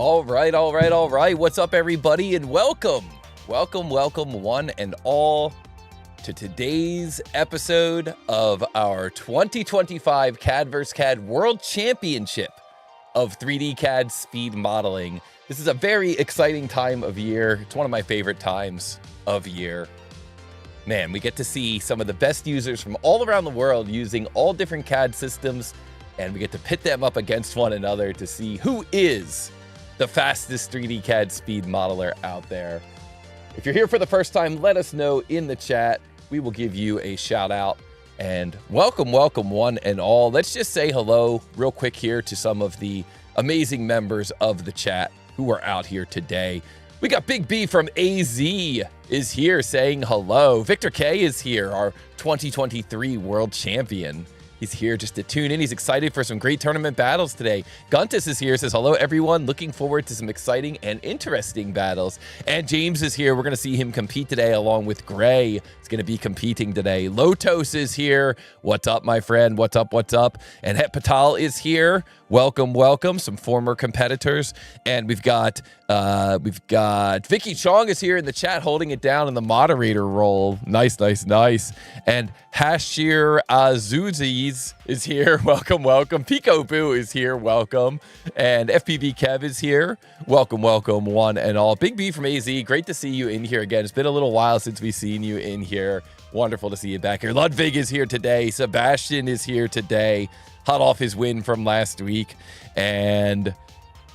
All right. What's up, everybody, and welcome one and all to today's episode of our 2025 CAD vs. CAD World Championship of 3D CAD speed modeling. This is a very exciting time of year. It's one of my favorite times of year. Man, we get to see some of the best users from all around the world using all different CAD systems, and we get to pit them up against one another to see who is the fastest 3D CAD speed modeler out there. If you're here for the first time, let us know in the chat. We will give you a shout out. And welcome one and all. Let's just say hello real quick here to some of the amazing members of the chat who are out here today. We got Big B from AZ is here saying hello. Victor K is here, our 2023 world champion. He's here just to tune in. He's excited for some great tournament battles today. Guntus is here, says hello everyone. Looking forward to some exciting and interesting battles. And James is here. We're going to see him compete today along with Gray. He's going to be competing today. Lotos is here. What's up, my friend? What's up? And Het Patal is here. Welcome. Some former competitors. And we've got Vicky Chong is here in the chat holding it down in the moderator role. Nice. And Hashir Azuzis is here. Welcome. Pico Boo is here. Welcome. And FPV Kev is here. Welcome one and all. Big B from AZ. Great to see you in here again. It's been a little while since we've seen you in here. Wonderful to see you back here. Ludwig is here today. Sebastian is here today. Hot off his win from last week. And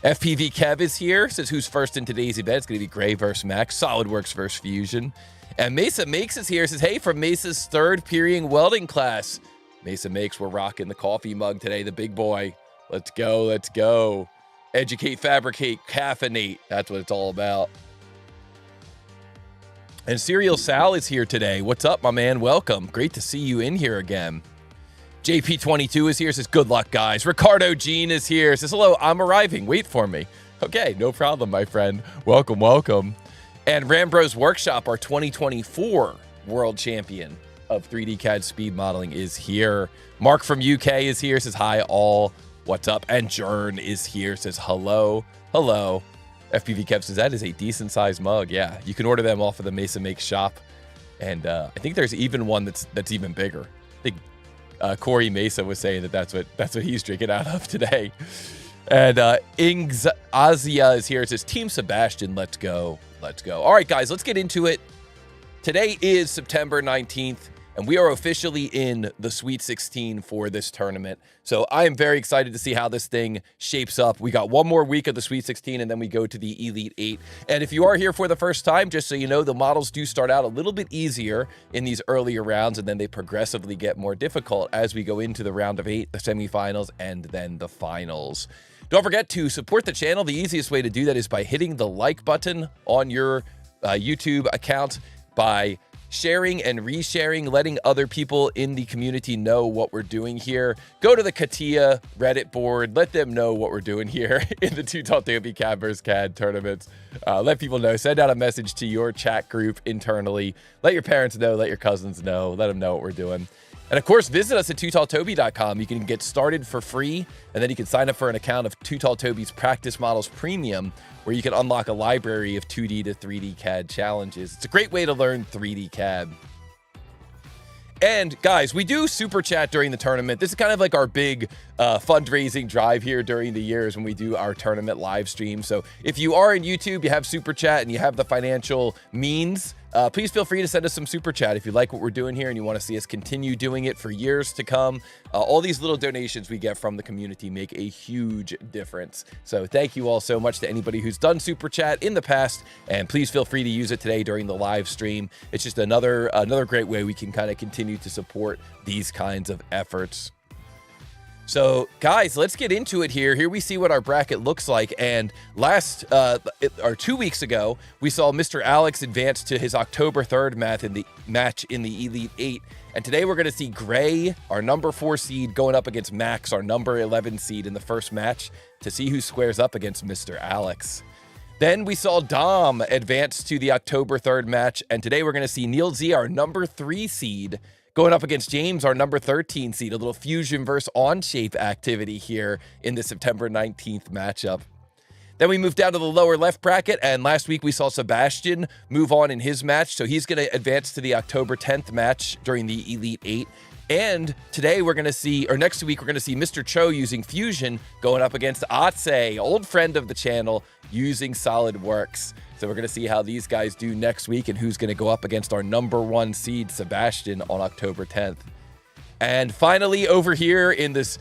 FPV Kev is here. Says who's first in today's event. It's going to be Gray versus Max. SolidWorks versus Fusion. And Mesa Makes is here. Says, hey, from Mesa's third Peering welding class. Mesa Makes, we're rocking the coffee mug today. The big boy. Let's go. Educate, fabricate, caffeinate. That's what it's all about. And Serial Sal is here today. What's up, my man? Welcome. Great to see you in here again. JP22 is here. Says, good luck, guys. Ricardo Jean is here. Says, hello, I'm arriving. Wait for me. Okay, no problem, my friend. Welcome. And Rambro's Workshop, our 2024 world champion of 3D CAD speed modeling, is here. Mark from UK is here. Says, hi, all. What's up? And Jern is here. Says, hello. FPV Kev says, that is a decent-sized mug. Yeah, you can order them off of the Mesa Make shop. And I think there's even one that's even bigger. I think Corey Mesa was saying that's what he's drinking out of today. And Ings Azia is here. It says, Team Sebastian, let's go. All right, guys, let's get into it. Today is September 19th, and we are officially in the Sweet 16 for this tournament. So I am very excited to see how this thing shapes up. We got one more week of the Sweet 16, and then we go to the Elite 8. And if you are here for the first time, just so you know, the models do start out a little bit easier in these earlier rounds, and then they progressively get more difficult as we go into the round of 8, the semifinals, and then the finals. Don't forget to support the channel. The easiest way to do that is by hitting the like button on your YouTube account, by sharing and resharing, letting other people in the community know what we're doing here. Go to the CATIA Reddit board. Let them know what we're doing here in the Too Tall Toby CAD vs. CAD tournaments. Let people know. Send out a message to your chat group internally. Let your parents know. Let your cousins know. Let them know what we're doing. And of course, visit us at tootalltoby.com. You can get started for free, and then you can sign up for an account of Too Tall Toby's Practice Models Premium, where you can unlock a library of 2D to 3D CAD challenges. It's a great way to learn 3D CAD. And guys, we do super chat during the tournament. This is kind of like our big fundraising drive here during the years when we do our tournament live stream. So if you are in YouTube, you have super chat and you have the financial means, please feel free to send us some super chat if you like what we're doing here and you want to see us continue doing it for years to come. All these little donations we get from the community make a huge difference. So thank you all so much to anybody who's done super chat in the past, and please feel free to use it today during the live stream. It's just another great way we can kind of continue to support these kinds of efforts. So guys, let's get into it here. Here we see what our bracket looks like. And 2 weeks ago, we saw Mr. Alex advance to his October 3rd match in the Elite 8. And today we're going to see Gray, our number 4 seed, going up against Max, our number 11 seed in the first match to see who squares up against Mr. Alex. Then we saw Dom advance to the October 3rd match. And today we're going to see Neil Z, our number 3 seed, going up against James, our number 13 seed, a little fusion versus Onshape activity here in the September 19th matchup. Then we moved down to the lower left bracket, and last week we saw Sebastian move on in his match, so he's going to advance to the October 10th match during the Elite 8. And today we're going to see, or next week, we're going to see Mr. Cho using Fusion going up against Atse, old friend of the channel, using SolidWorks. So we're going to see how these guys do next week and who's going to go up against our number 1 seed, Sebastian, on October 10th. And finally, over here in this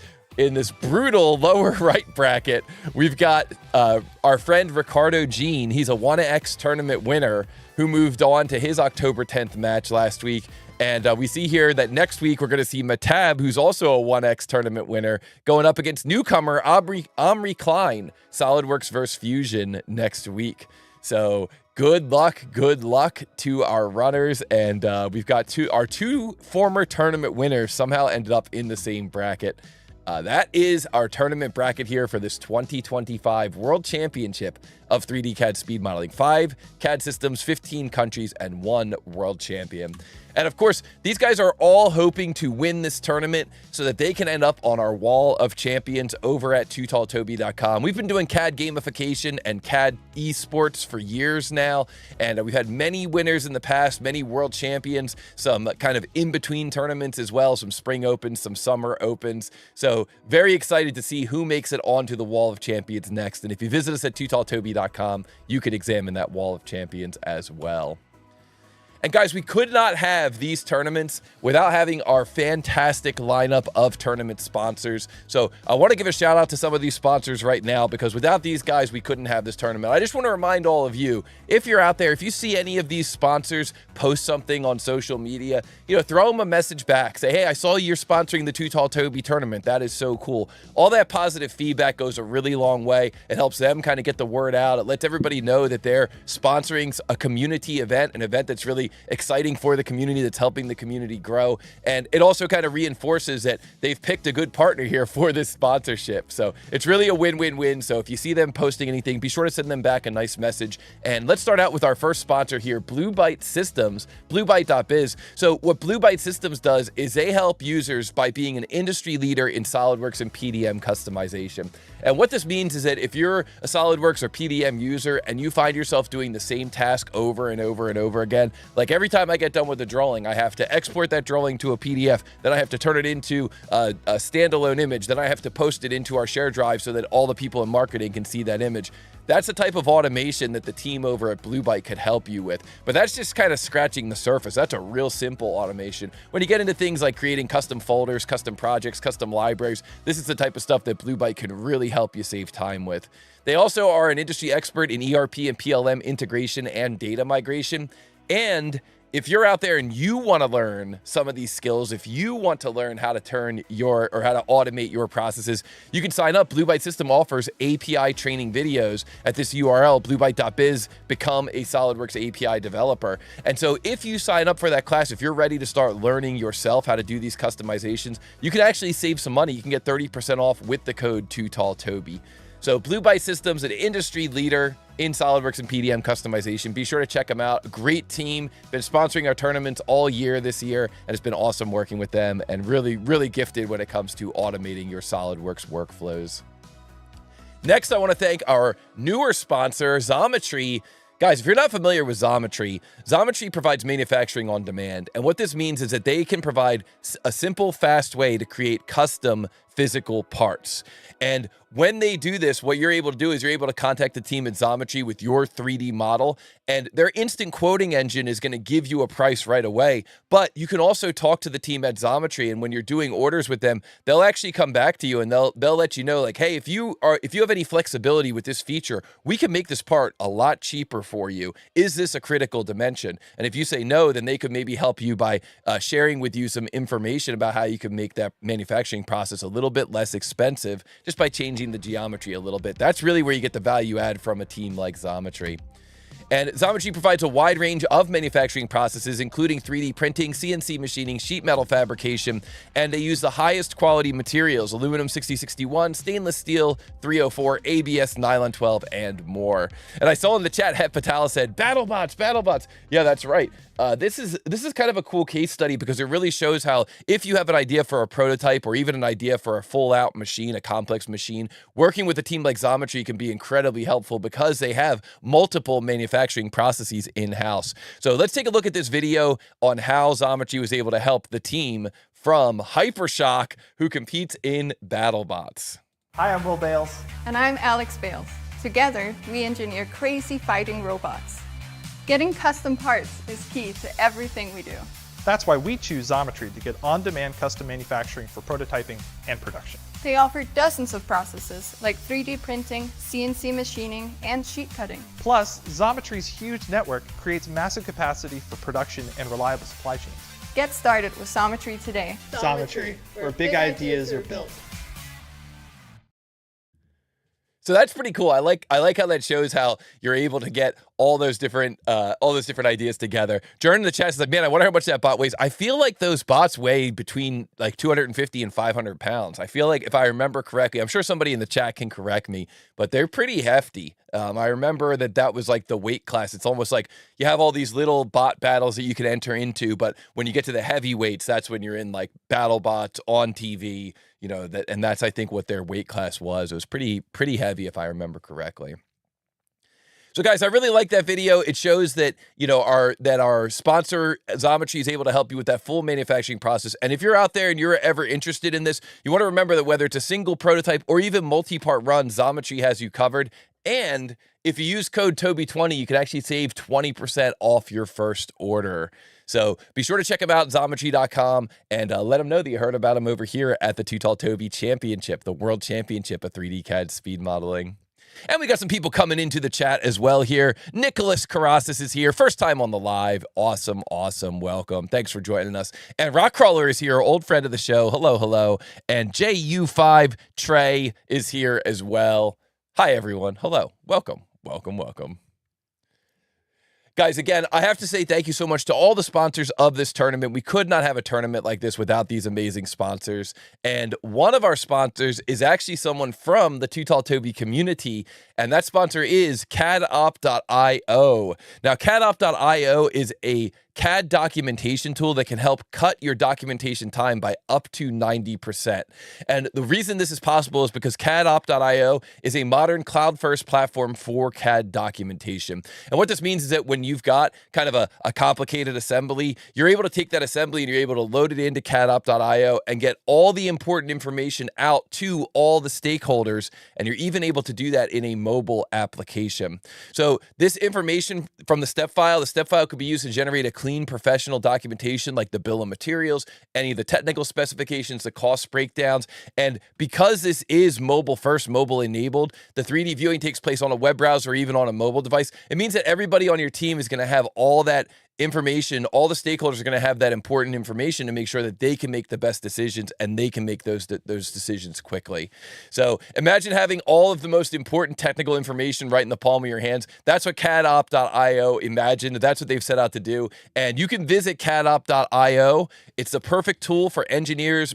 brutal lower right bracket, we've got our friend Ricardo Jean. He's a 1X tournament winner who moved on to his October 10th match last week. And we see here that next week we're going to see Matab, who's also a 1X tournament winner, going up against newcomer Omri Klein, SolidWorks versus Fusion next week. So good luck to our runners. And we've got our two former tournament winners somehow ended up in the same bracket. That is our tournament bracket here for this 2025 World Championship of 3D CAD speed modeling. 5 CAD systems, 15 countries, and 1 world champion. And of course, these guys are all hoping to win this tournament so that they can end up on our wall of champions over at tootalltoby.com. We've been doing CAD gamification and CAD esports for years now, and we've had many winners in the past, many world champions, some kind of in-between tournaments as well, some spring opens, some summer opens. So very excited to see who makes it onto the wall of champions next. And if you visit us at tootalltoby.com, you could examine that wall of champions as well. And guys, we could not have these tournaments without having our fantastic lineup of tournament sponsors. So I want to give a shout out to some of these sponsors right now, because without these guys, we couldn't have this tournament. I just want to remind all of you, if you're out there, if you see any of these sponsors post something on social media, throw them a message back. Say, hey, I saw you're sponsoring the Too Tall Toby tournament. That is so cool. All that positive feedback goes a really long way. It helps them kind of get the word out. It lets everybody know that they're sponsoring a community event, an event that's really exciting for the community, that's helping the community grow. And it also kind of reinforces that they've picked a good partner here for this sponsorship. So it's really a win-win-win. So if you see them posting anything, be sure to send them back a nice message. And let's start out with our first sponsor here, Byte Systems, bluebyte.biz. So what Byte Systems does is they help users by being an industry leader in SolidWorks and PDM customization. And what this means is that if you're a SolidWorks or PDM user and you find yourself doing the same task over and over and over again, like every time I get done with a drawing, I have to export that drawing to a PDF, then I have to turn it into a standalone image, then I have to post it into our share drive so that all the people in marketing can see that image. That's the type of automation that the team over at Byte could help you with. But that's just kind of scratching the surface. That's a real simple automation. When you get into things like creating custom folders, custom projects, custom libraries, this is the type of stuff that Byte can really help you save time with. They also are an industry expert in ERP and PLM integration and data migration. And if you're out there and you want to learn some of these skills, if you want to learn how to how to automate your processes, you can sign up. Byte System offers API training videos at this URL, bluebyte.biz, become a SolidWorks API developer. And so if you sign up for that class, if you're ready to start learning yourself how to do these customizations, you can actually save some money. You can get 30% off with the code TooTallToby. So Byte Systems, an industry leader in SolidWorks and PDM customization. Be sure to check them out. Great team. Been sponsoring our tournaments all year this year, and it's been awesome working with them, and really, really gifted when it comes to automating your SolidWorks workflows. Next, I want to thank our newer sponsor, Xometry. Guys, if you're not familiar with Xometry, Xometry provides manufacturing on demand. And what this means is that they can provide a simple, fast way to create custom physical parts. And when they do this, what you're able to do is you're able to contact the team at Xometry with your 3D model, and their instant quoting engine is going to give you a price right away. But you can also talk to the team at Xometry, and when you're doing orders with them, they'll actually come back to you and they'll let you know, like, hey, if you have any flexibility with this feature, we can make this part a lot cheaper for you. Is this a critical dimension? And if you say no, then they could maybe help you by sharing with you some information about how you can make that manufacturing process a little bit less expensive just by changing the geometry a little bit. That's really where you get the value add from a team like Xometry. And Xometry provides a wide range of manufacturing processes, including 3D printing, CNC machining, sheet metal fabrication, and they use the highest quality materials, aluminum 6061, stainless steel 304, ABS nylon 12, and more. And I saw in the chat, Het Patel said, BattleBots. Yeah, that's right. This is kind of a cool case study because it really shows how if you have an idea for a prototype or even an idea for a full-out machine, a complex machine, working with a team like Xometry can be incredibly helpful because they have multiple manufacturing processes in-house. So let's take a look at this video on how Xometry was able to help the team from Hypershock, who competes in BattleBots. Hi, I'm Will Bales. And I'm Alex Bales. Together, we engineer crazy fighting robots. Getting custom parts is key to everything we do. That's why we choose Xometry to get on-demand custom manufacturing for prototyping and production. They offer dozens of processes like 3D printing, CNC machining, and sheet cutting. Plus, Xometry's huge network creates massive capacity for production and reliable supply chains. Get started with Xometry today. Xometry, where big ideas are built. So that's pretty cool. I like how that shows how you're able to get all those different ideas together. Jordan in the chat is like, man, I wonder how much that bot weighs. I feel like those bots weigh between like 250 and 500 pounds. I feel like if I remember correctly, I'm sure somebody in the chat can correct me, but they're pretty hefty. I remember that was like the weight class. It's almost like you have all these little bot battles that you can enter into, but when you get to the heavyweights, that's when you're in like battle bots on TV, you know, and that's, I think, what their weight class was. It was pretty heavy, if I remember correctly. So guys, I really like that video. It shows that, you know, our sponsor Xometry is able to help you with that full manufacturing process. And if you're out there and you're ever interested in this, you want to remember that whether it's a single prototype or even multi-part run, Xometry has you covered. And if you use code Toby20, you can actually save 20% off your first order. So be sure to check them out, Xometry.com, and let them know that you heard about them over here at the Too Tall Toby Championship, the World Championship of 3D CAD Speed Modeling. And we got some people coming into the chat as well here. Nicholas Karasis is here. First time on the live. Awesome. Welcome. Thanks for joining us. And Rockcrawler is here, old friend of the show. Hello. And JU5 Trey is here as well. Hi, everyone. Hello. Welcome. Guys, again, I have to say thank you so much to all the sponsors of this tournament. We could not have a tournament like this without these amazing sponsors. And one of our sponsors is actually someone from the Too Tall Toby community, and that sponsor is CADOp.io. Now, CADOp.io is a CAD documentation tool that can help cut your documentation time by up to 90%. And the reason this is possible is because CADOp.io is a modern cloud-first platform for CAD documentation. And what this means is that when you've got kind of a complicated assembly, you're able to take that assembly and you're able to load it into CADOp.io and get all the important information out to all the stakeholders. And you're even able to do that in a mobile application. So this information from the step file could be used to generate a clean professional documentation like the bill of materials, any of the technical specifications, the cost breakdowns. And because this is mobile first, mobile enabled, the 3D viewing takes place on a web browser or even on a mobile device. It means that everybody on your team is going to have all that information. All the stakeholders are going to have that important information to make sure that they can make the best decisions and they can make those decisions quickly. So imagine having all of the most important technical information right in the palm of your hands. That's what CADOp.io imagined. That's what they've set out to do. And you can visit CADOp.io. It's the perfect tool for engineers,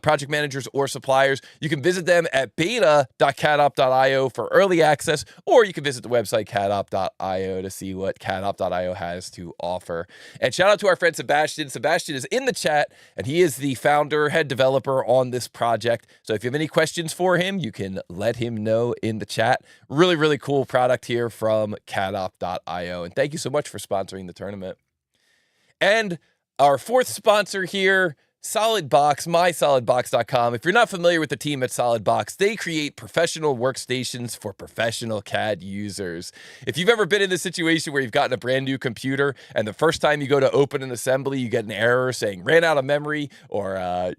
project managers, or suppliers. You can visit them at beta.cadop.io for early access, or you can visit the website cadop.io to see what cadop.io has to offer. offer. And shout out to our friend Sebastian. Sebastian is in the chat, and he is the founder, head developer on this project. So if you have any questions for him, you can let him know in the chat. Really, really cool product here from cadop.io. And thank you so much for sponsoring the tournament. And our fourth sponsor here, Solidbox, mysolidbox.com. If you're not familiar with the team at Solidbox, they create professional workstations for professional CAD users. If you've ever been in this situation where you've gotten a brand new computer and the first time you go to open an assembly, you get an error saying ran out of memory or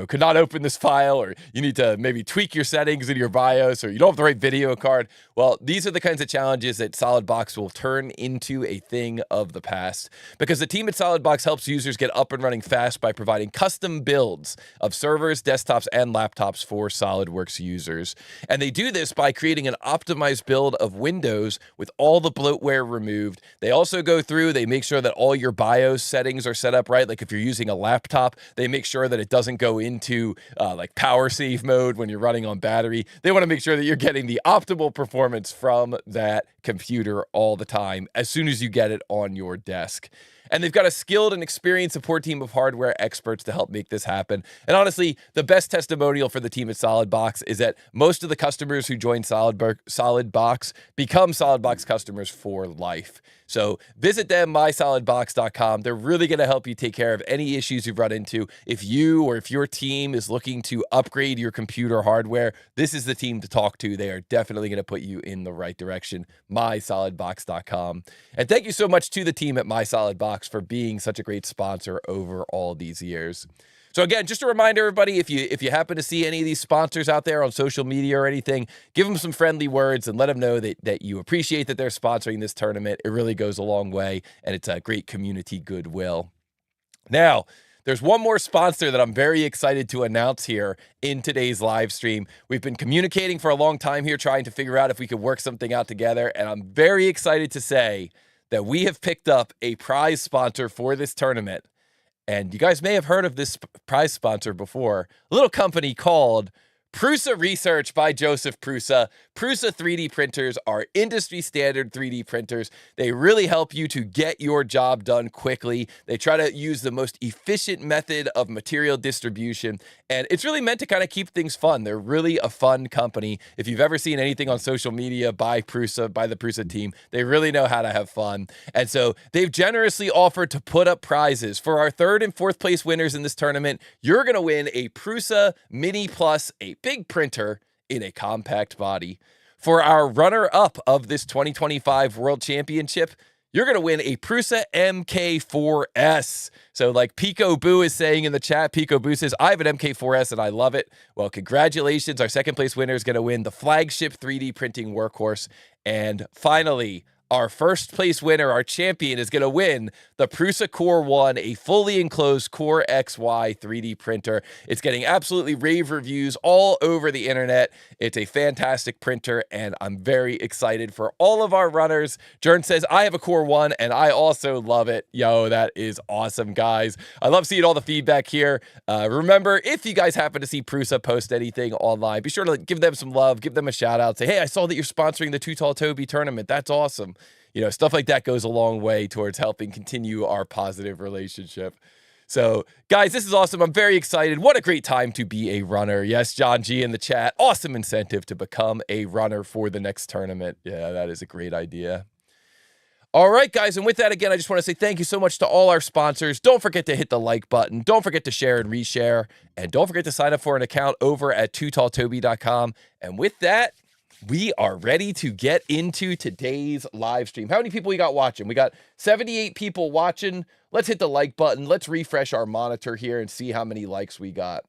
could not open this file, or you need to maybe tweak your settings in your BIOS, or you don't have the right video card. Well, these are the kinds of challenges that Solidbox will turn into a thing of the past, because the team at Solidbox helps users get up and running fast by providing custom builds of servers, desktops, and laptops for SolidWorks users. And they do this by creating an optimized build of Windows with all the bloatware removed. They also go through, they make sure that all your BIOS settings are set up right. Like if you're using a laptop, they make sure that it doesn't go into like power save mode when you're running on battery. They want to make sure that you're getting the optimal performance from that computer all the time as soon as you get it on your desk. And they've got a skilled and experienced support team of hardware experts to help make this happen. And honestly, the best testimonial for the team at Solidbox is that most of the customers who join Solidbox become Solidbox customers for life. So visit them, mysolidbox.com. They're really going to help you take care of any issues you've run into. If you or if your team is looking to upgrade your computer hardware, this is the team to talk to. They are definitely going to put you in the right direction, mysolidbox.com. And thank you so much to the team at MySolidbox for being such a great sponsor over all these years. So again, just a reminder, everybody, if you happen to see any of these sponsors out there on social media or anything, give them some friendly words and let them know that you appreciate that they're sponsoring this tournament. It really goes a long way, and it's a great community goodwill. Now, there's one more sponsor that I'm very excited to announce here in today's live stream. We've been communicating for a long time here, trying to figure out if we could work something out together, and I'm very excited to say that we have picked up a prize sponsor for this tournament. And you guys may have heard of this prize sponsor before, a little company called Prusa Research by Joseph Prusa. Prusa 3D printers are industry standard 3D printers. They really help you to get your job done quickly. They try to use the most efficient method of material distribution, and it's really meant to kind of keep things fun. They're really a fun company. If you've ever seen anything on social media by Prusa, by the Prusa team, they really know how to have fun. And so they've generously offered to put up prizes. For our third and fourth place winners in this tournament, you're going to win a Prusa Mini Plus, a big printer in a compact body. For our runner-up of this 2025 World Championship, you're going to win a Prusa MK4S. So like Pico Boo is saying in the chat, Pico Boo says, I have an MK4S and I love it. Well, congratulations. Our second place winner is going to win the flagship 3D printing workhorse. And finally, our first place winner, our champion, is going to win the Prusa Core 1, a fully enclosed Core XY 3D printer. It's getting absolutely rave reviews all over the internet. It's a fantastic printer, and I'm very excited for all of our runners. Jern says, I have a Core 1, and I also love it. Yo, that is awesome, guys. I love seeing all the feedback here. Remember, if you guys happen to see Prusa post anything online, be sure to give them some love, give them a shout out. Say, hey, I saw that you're sponsoring the Too Tall Toby tournament. That's awesome. You know, stuff like that goes a long way towards helping continue our positive relationship. So, guys, this is awesome. I'm very excited. What a great time to be a runner. Yes, John G in the chat. Awesome incentive to become a runner for the next tournament. Yeah, that is a great idea. All right, guys, and with that, again, I just want to say thank you so much to all our sponsors. Don't forget to hit the like button. Don't forget to share and reshare. And don't forget to sign up for an account over at tootalltoby.com. And with that, we are ready to get into today's live stream. How many people we got watching? We got 78 people watching. Let's hit the like button. Let's refresh our monitor here and see how many likes we got.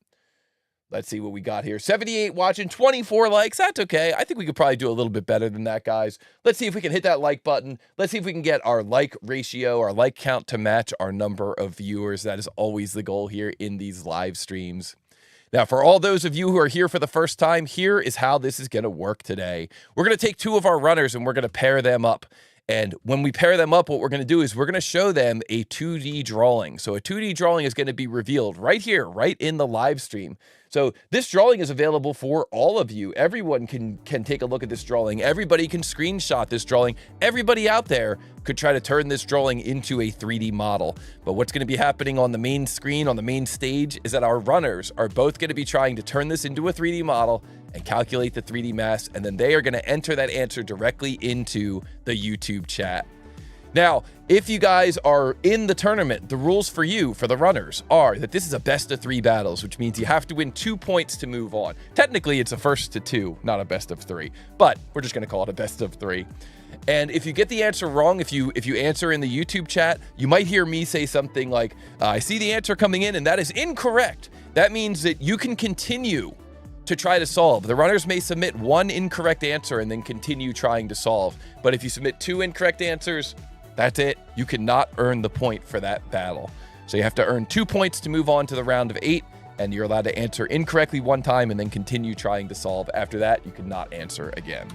Let's see what we got here. 78 watching, 24 likes. That's okay. I think we could probably do a little bit better than that, guys. Let's see if we can hit that like button. Let's see if we can get our like ratio, our like count to match our number of viewers. That is always the goal here in these live streams. Now, for all those of you who are here for the first time, here is how this is going to work today. We're going to take two of our runners and we're going to pair them up. And when we pair them up, what we're going to do is we're going to show them a 2D drawing. So a 2D drawing is going to be revealed right here, right in the live stream. So this drawing is available for all of you. Everyone can take a look at this drawing. Everybody can screenshot this drawing. Everybody out there could try to turn this drawing into a 3D model. But what's going to be happening on the main screen, on the main stage, is that our runners are both going to be trying to turn this into a 3D model and calculate the 3D mass, and then they are going to enter that answer directly into the YouTube chat. Now, if you guys are in the tournament, the rules for you, for the runners, are that this is a best of 3 battles, which means you have to win 2 points to move on. Technically, it's a first to 2, not a best of 3, but we're just going to call it a best of 3. And if you get the answer wrong, if you answer in the YouTube chat, you might hear me say something like, I see the answer coming in, and that is incorrect. That means that you can continue to try to solve. The runners may submit 1 incorrect answer and then continue trying to solve. But if you submit 2 incorrect answers, that's it. You cannot earn the point for that battle. So you have to earn 2 points to move on to the round of 8, and you're allowed to answer incorrectly 1 time and then continue trying to solve. After that, you cannot answer again.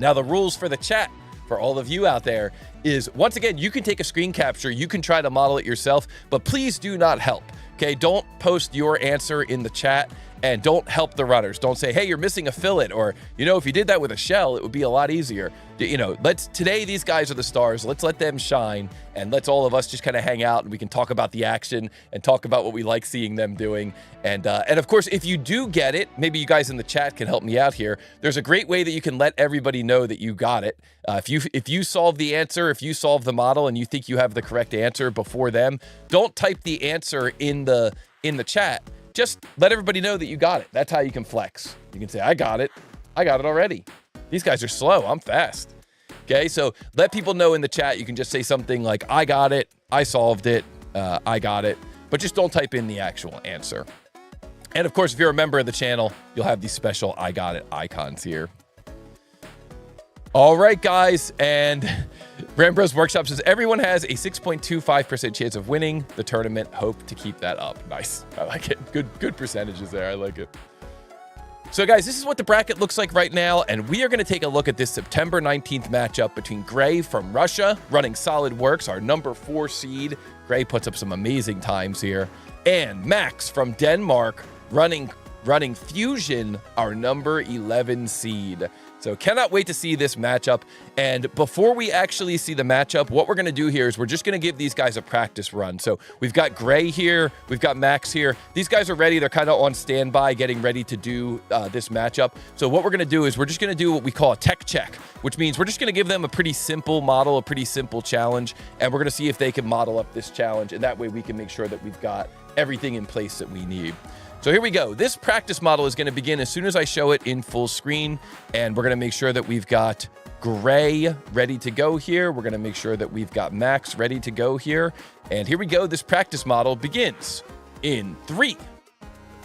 Now, the rules for the chat for all of you out there is, once again, you can take a screen capture, you can try to model it yourself, but please do not help. Okay, don't post your answer in the chat. And don't help the runners. Don't say, hey, you're missing a fillet, or, you know, if you did that with a shell, it would be a lot easier. You know, today these guys are the stars. Let's let them shine, and let's all of us just kind of hang out, and we can talk about the action and talk about what we like seeing them doing. And of course, if you do get it, maybe you guys in the chat can help me out here. There's a great way that you can let everybody know that you got it. If you solve the answer, if you solve the model and you think you have the correct answer before them, don't type the answer in the chat. Just let everybody know that you got it. That's how you can flex. You can say, I got it already. These guys are slow. I'm fast. Okay, so let people know in the chat. You can just say something like, I got it, I solved it, I got it, but just don't type in the actual answer. And of course, if you're a member of the channel, you'll have these special I got it icons here. All right, guys, and Rambros Workshop says everyone has a 6.25% chance of winning the tournament. Hope to keep that up. Nice. I like it. Good percentages there. I like it. So, guys, this is what the bracket looks like right now, and we are going to take a look at this September 19th matchup between Gray from Russia, running SolidWorks, our number 4 seed. Gray puts up some amazing times here. And Max from Denmark, running Fusion, our number 11 seed. So cannot wait to see this matchup. And before we actually see the matchup, what we're going to do here is we're just going to give these guys a practice run. So we've got Gray here. We've got Max here. These guys are ready. They're kind of on standby, getting ready to do this matchup. So what we're going to do is we're just going to do what we call a tech check, which means we're just going to give them a pretty simple model, a pretty simple challenge, and we're going to see if they can model up this challenge. And that way we can make sure that we've got everything in place that we need. So here we go. This practice model is going to begin as soon as I show it in full screen, and we're going to make sure that we've got Gray ready to go here. We're going to make sure that we've got Max ready to go here. And here we go. This practice model begins in 3,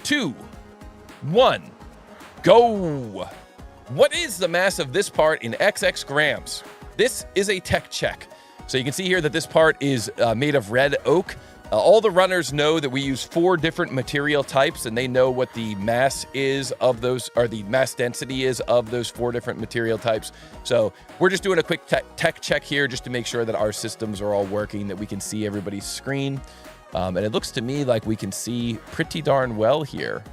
2, 1, go. What is the mass of this part in XX grams? This is a tech check. So you can see here that this part is made of red oak. All the runners know that we use 4 different material types, and they know what the mass is of those, or the mass density is of those 4 different material types. So we're just doing a quick tech check here just to make sure that our systems are all working, that we can see everybody's screen. And it looks to me like we can see pretty darn well here.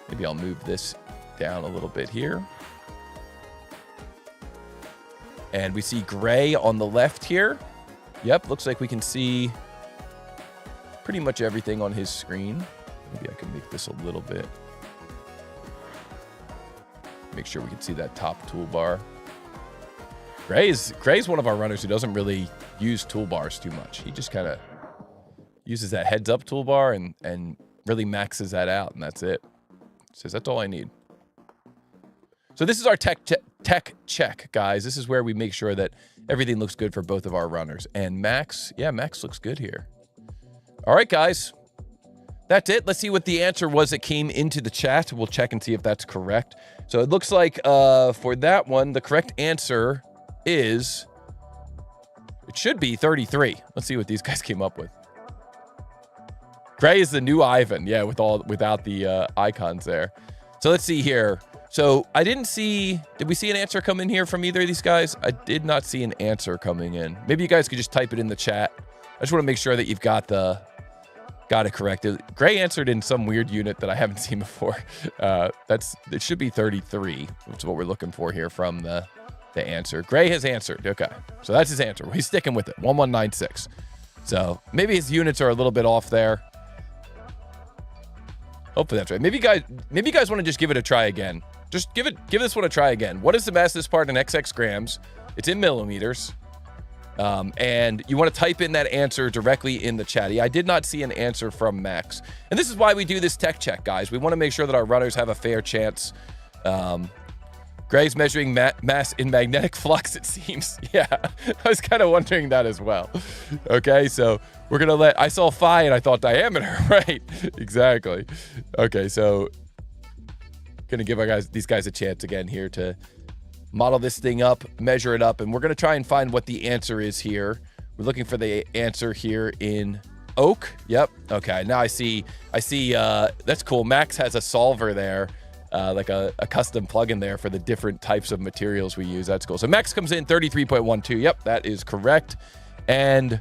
Maybe I'll move this down a little bit here. And we see Gray on the left here. Yep, looks like we can see pretty much everything on his screen. Maybe I can make this a little bit. Make sure we can see that top toolbar. Gray's one of our runners who doesn't really use toolbars too much. He just kind of uses that heads up toolbar and really maxes that out, and that's it. Says that's all I need. So this is our tech check, guys. This is where we make sure that everything looks good for both of our runners. And Max, yeah, Max looks good here. All right, guys, that's it. Let's see what the answer was that came into the chat. We'll check and see if that's correct. So it looks like for that one, the correct answer is, it should be 33. Let's see what these guys came up with. Gray is the new Ivan, yeah, without the icons there. So let's see here. So I didn't see, did we see an answer come in here from either of these guys? I did not see an answer coming in. Maybe you guys could just type it in the chat. I just want to make sure that you've got it correct. Gray answered in some weird unit that I haven't seen before. It should be 33, which is what we're looking for here from the answer. Gray has answered. Okay, so that's his answer. He's sticking with it. 1196. So maybe his units are a little bit off there. Hopefully that's right. Maybe you guys want to just give it a try again. Just give this one a try again. What is the mass of this part in XX grams? It's in millimeters. And you want to type in that answer directly in the chat. I did not see an answer from Max. And this is why we do this tech check, guys. We want to make sure that our runners have a fair chance. Gray's measuring mass in magnetic flux, it seems. Yeah, I was kind of wondering that as well. Okay, so we're going to I saw phi and I thought diameter, right? Exactly. Okay, so going to give these guys a chance again here to model this thing up, measure it up, and we're going to try and find what the answer is here. We're looking for the answer here in oak. Yep. Okay, now I see, that's cool. Max has a solver there, like a custom plugin there for the different types of materials we use. That's cool. So Max comes in 33.12. Yep, that is correct. And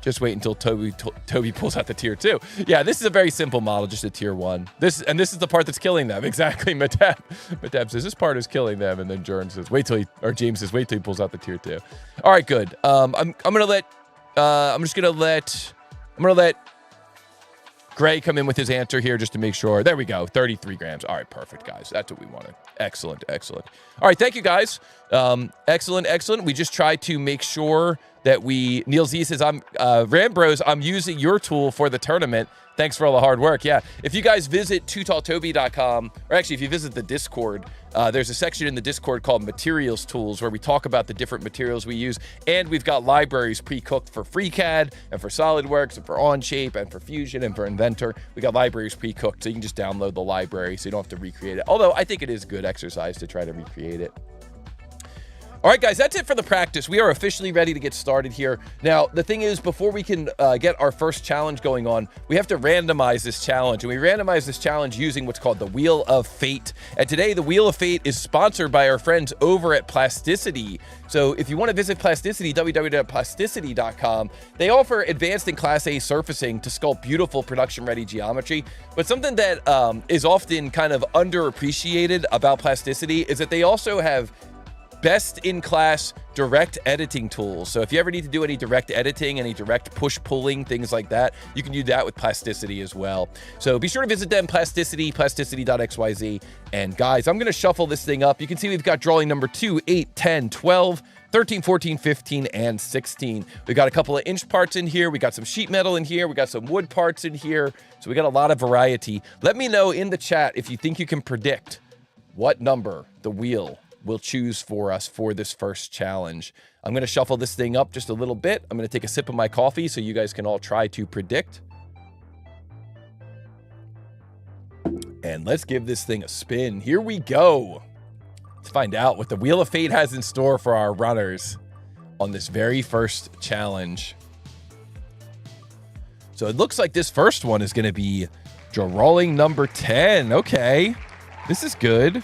just wait until Toby pulls out the tier 2. Yeah, this is a very simple model, just a tier 1. This is the part that's killing them. Exactly. Mateb says this part is killing them, and then James says wait till he pulls out the tier 2. All right, good. I'm gonna let Gray come in with his answer here just to make sure. There we go. 33 grams. All right, perfect, guys. That's what we wanted. Excellent. All right, thank you, guys. Excellent. We just tried to make sure that Neil Z says, Rambros, I'm using your tool for the tournament. Thanks for all the hard work. Yeah, if you guys visit tootalltoby.com, or actually if you visit the Discord, there's a section in the Discord called Materials Tools where we talk about the different materials we use, and we've got libraries pre-cooked for FreeCAD and for SolidWorks and for Onshape and for Fusion and for Inventor. We got libraries pre-cooked, so you can just download the library so you don't have to recreate it. Although I think it is good exercise to try to recreate it. All right, guys, that's it for the practice. We are officially ready to get started here. Now, the thing is, before we can get our first challenge going on, we have to randomize this challenge. And we randomize this challenge using what's called the Wheel of Fate. And today, the Wheel of Fate is sponsored by our friends over at Plasticity. So if you want to visit Plasticity, www.plasticity.com, they offer advanced and Class A surfacing to sculpt beautiful production-ready geometry. But something that is often kind of underappreciated about Plasticity is that they also have best-in-class direct editing tools. So if you ever need to do any direct editing, any direct push-pulling, things like that, you can do that with Plasticity as well. So be sure to visit them, plasticity.xyz. And guys, I'm going to shuffle this thing up. You can see we've got drawing number 2, 8, 10, 12, 13, 14, 15, and 16. We've got a couple of inch parts in here. We got some sheet metal in here. We got some wood parts in here. So we got a lot of variety. Let me know in the chat if you think you can predict what number the wheel will choose for us for this first challenge. I'm going to shuffle this thing up just a little bit. I'm going to take a sip of my coffee so you guys can all try to predict. And let's give this thing a spin. Here we go. Let's find out what the Wheel of Fate has in store for our runners on this very first challenge. So it looks like this first one is going to be drawing number 10. Okay, this is good.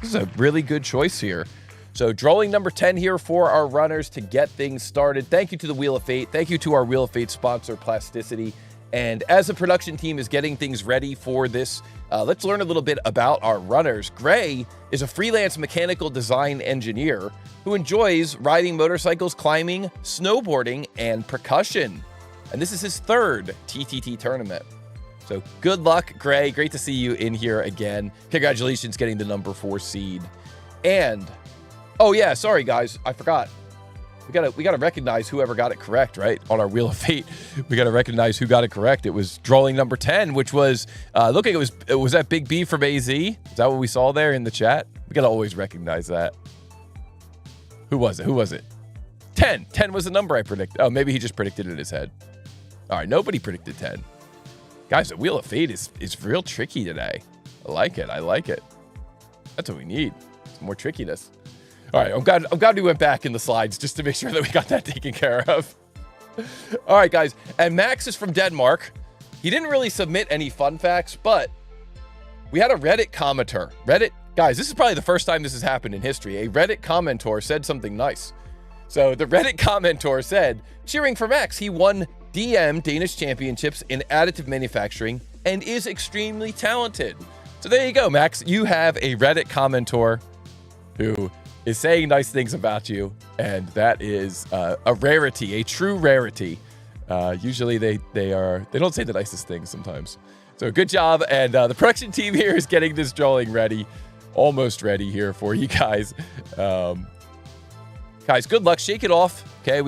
This is a really good choice here. So drawing number 10 here for our runners to get things started. Thank you to the Wheel of Fate. Thank you to our Wheel of Fate sponsor, Plasticity. And as the production team is getting things ready for this, let's learn a little bit about our runners. Gray is a freelance mechanical design engineer who enjoys riding motorcycles, climbing, snowboarding, and percussion. And this is his third TTT tournament. So good luck, Gray. Great to see you in here again. Congratulations getting the number 4 seed. And, oh yeah, sorry guys, I forgot. We gotta recognize whoever got it correct, right? On our Wheel of Fate, we gotta recognize who got it correct. It was drawing number 10, which was, looking, it was that Big B from AZ. Is that what we saw there in the chat? We gotta always recognize that. Who was it? 10. 10 was the number I predicted. Oh, maybe he just predicted it in his head. All right, nobody predicted 10. Guys, the Wheel of Fate is real tricky today. I like it. That's what we need. Some more trickiness. All right, I'm glad we went back in the slides just to make sure that we got that taken care of. All right, guys. And Max is from Denmark. He didn't really submit any fun facts, but we had a Reddit commenter. Guys, this is probably the first time this has happened in history. A Reddit commenter said something nice. So the Reddit commenter said, cheering for Max, he won DM Danish championships in additive manufacturing and is extremely talented. So there you go, Max. You have a Reddit commenter who is saying nice things about you, and that is a rarity, a true rarity. Usually they don't say the nicest things sometimes. So good job, and the production team here is getting this drawing ready, almost ready here for you guys. Guys, good luck. Shake it off. Okay,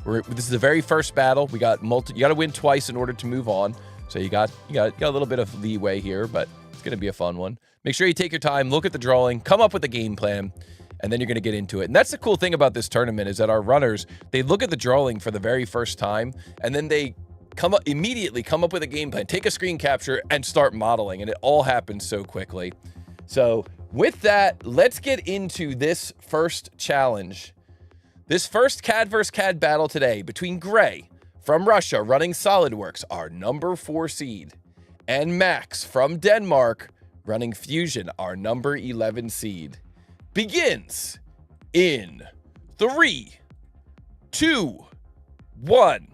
this is the very first battle. You got to win twice in order to move on. So you got a little bit of leeway here, but it's going to be a fun one. Make sure you take your time, look at the drawing, come up with a game plan, and then you're going to get into it. And that's the cool thing about this tournament is that our runners, they look at the drawing for the very first time, and then they immediately come up with a game plan, take a screen capture, and start modeling. And it all happens so quickly. So with that, let's get into this first challenge. This first CAD vs. CAD battle today between Gray from Russia running SolidWorks, our number 4 seed, and Max from Denmark running Fusion, our number 11 seed, begins in 3, 2, 1,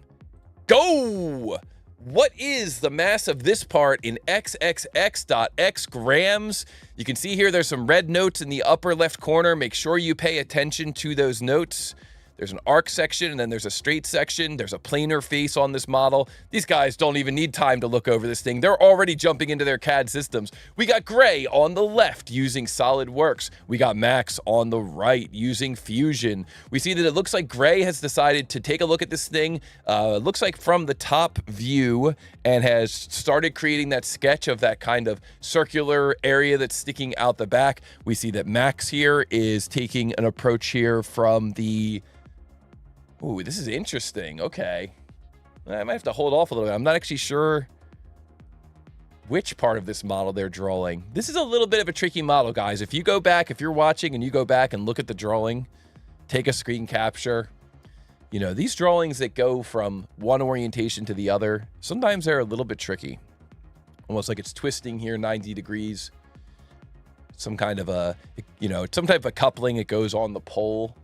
go! What is the mass of this part in xxx.x grams? You can see here there's some red notes in the upper left corner. Make sure you pay attention to those notes. There's an arc section, and then there's a straight section. There's a planar face on this model. These guys don't even need time to look over this thing. They're already jumping into their CAD systems. We got Gray on the left using SolidWorks. We got Max on the right using Fusion. We see that it looks like Gray has decided to take a look at this thing. It looks like from the top view, and has started creating that sketch of that kind of circular area that's sticking out the back. We see that Max here is taking an approach here from the... Ooh, this is interesting. Okay. I might have to hold off a little bit. I'm not actually sure which part of this model they're drawing. This is a little bit of a tricky model, guys. If you go back, if you're watching and you go back and look at the drawing, take a screen capture. You know, these drawings that go from one orientation to the other, sometimes they're a little bit tricky. Almost like it's twisting here 90 degrees. Some kind of a, some type of coupling. It goes on the pole.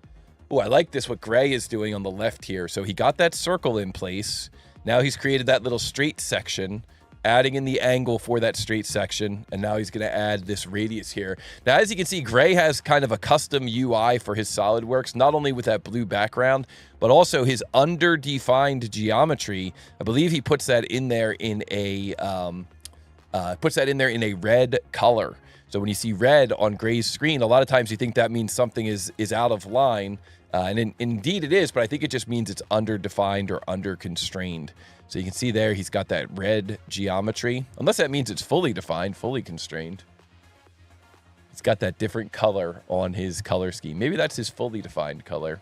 Oh, I like this, what Gray is doing on the left here. So he got that circle in place. Now he's created that little straight section, adding in the angle for that straight section. And now he's going to add this radius here. Now, as you can see, Gray has kind of a custom UI for his SolidWorks, not only with that blue background, but also his under-defined geometry. I believe he puts that in there in a red color. So when you see red on Gray's screen, a lot of times you think that means something is out of line. And indeed it is, but I think it just means it's under-defined or under-constrained. So you can see there, he's got that red geometry. Unless that means it's fully defined, fully constrained. It's got that different color on his color scheme. Maybe that's his fully defined color.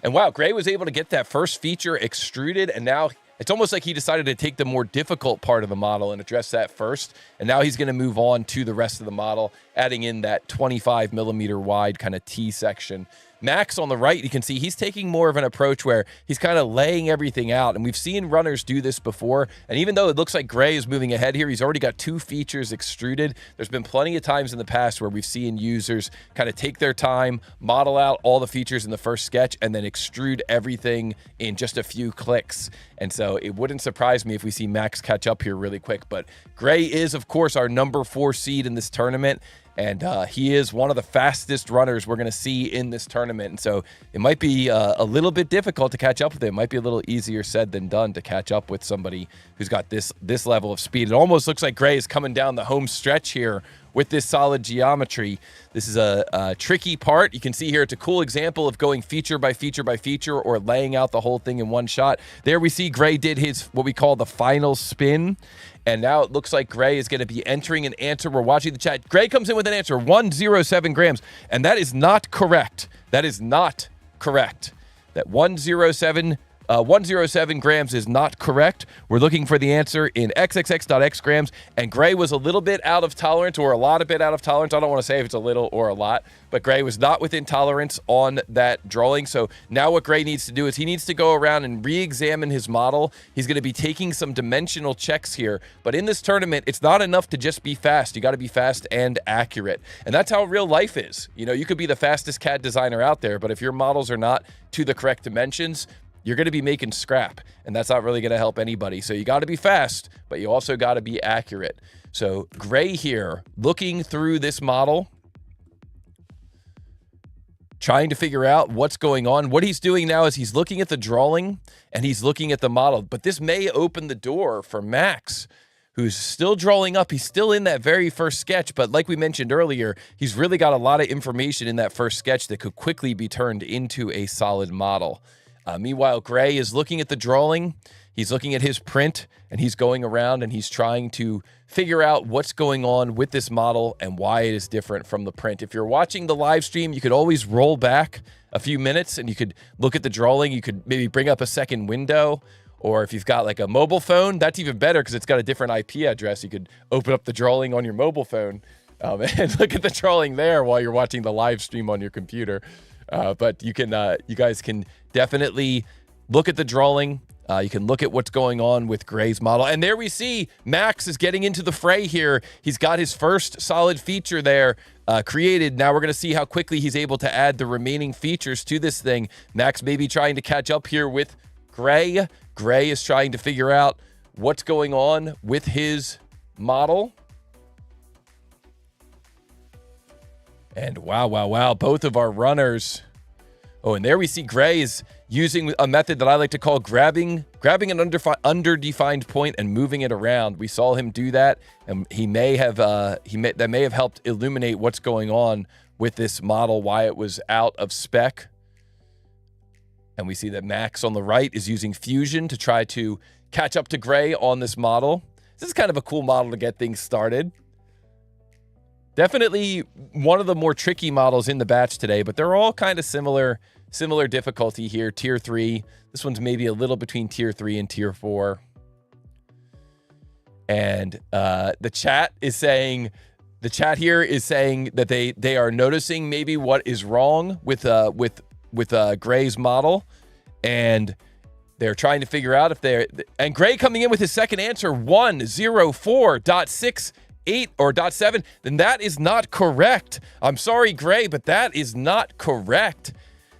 And wow, Gray was able to get that first feature extruded, and now it's almost like he decided to take the more difficult part of the model and address that first. And now he's going to move on to the rest of the model, adding in that 25 millimeter wide kind of T section. Max on the right, you can see he's taking more of an approach where he's kind of laying everything out. And we've seen runners do this before. And even though it looks like Gray is moving ahead here, he's already got 2 features extruded. There's been plenty of times in the past where we've seen users kind of take their time, model out all the features in the first sketch, and then extrude everything in just a few clicks. And so it wouldn't surprise me if we see Max catch up here really quick. But Gray is, of course, our number 4 seed in this tournament. And he is one of the fastest runners we're going to see in this tournament. And so it might be a little bit difficult to catch up with him. It might be a little easier said than done to catch up with somebody who's got this level of speed. It almost looks like Gray is coming down the home stretch here with this solid geometry. This is a tricky part. You can see here it's a cool example of going feature by feature by feature or laying out the whole thing in one shot. There we see Gray did his what we call the final spin. And now it looks like Gray is going to be entering an answer. We're watching the chat. Gray comes in with an answer, 107 grams. And that is not correct. That is not correct. That 107 107 grams is not correct. We're looking for the answer in xxx.x grams, and Gray was a little bit out of tolerance, or a lot of bit out of tolerance. I don't want to say if it's a little or a lot, but Gray was not within tolerance on that drawing. So now what Gray needs to do is he needs to go around and re-examine his model. He's going to be taking some dimensional checks here, but in this tournament, it's not enough to just be fast. You got to be fast and accurate, and that's how real life is. You know, you could be the fastest CAD designer out there, but if your models are not to the correct dimensions, you're going to be making scrap, and that's not really going to help anybody. So you got to be fast, but you also got to be accurate. So Gray here, looking through this model, trying to figure out what's going on. What he's doing now is he's looking at the drawing and he's looking at the model, but this may open the door for Max, who's still drawing up. He's still in that very first sketch, but like we mentioned earlier, he's really got a lot of information in that first sketch that could quickly be turned into a solid model. Meanwhile, Gray is looking at the drawing, he's looking at his print, and he's going around and he's trying to figure out what's going on with this model and why it is different from the print. If you're watching the live stream, you could always roll back a few minutes and you could look at the drawing. You could maybe bring up a second window, or if you've got like a mobile phone, that's even better because it's got a different IP address. You could open up the drawing on your mobile phone and look at the drawing there while you're watching the live stream on your computer. But you guys can definitely look at the drawing. You can look at what's going on with Gray's model. And there we see Max is getting into the fray here. He's got his first solid feature there created. Now we're going to see how quickly he's able to add the remaining features to this thing. Max may be trying to catch up here with Gray. Gray is trying to figure out what's going on with his model. And wow, both of our runners. Oh, and there we see Gray is using a method that I like to call grabbing an underdefined point and moving it around. We saw him do that, and that may have helped illuminate what's going on with this model, why it was out of spec. And we see that Max on the right is using Fusion to try to catch up to Gray on this model. This is kind of a cool model to get things started. Definitely one of the more tricky models in the batch today, but they're all kind of similar difficulty here. Tier 3. This one's maybe a little between Tier 3 and Tier 4. And the chat here is saying that they are noticing maybe what is wrong with Gray's model, and they're trying to figure out if and Gray coming in with his second answer, 104.68 or .7, then that is not correct. I'm sorry, Gray, but that is not correct.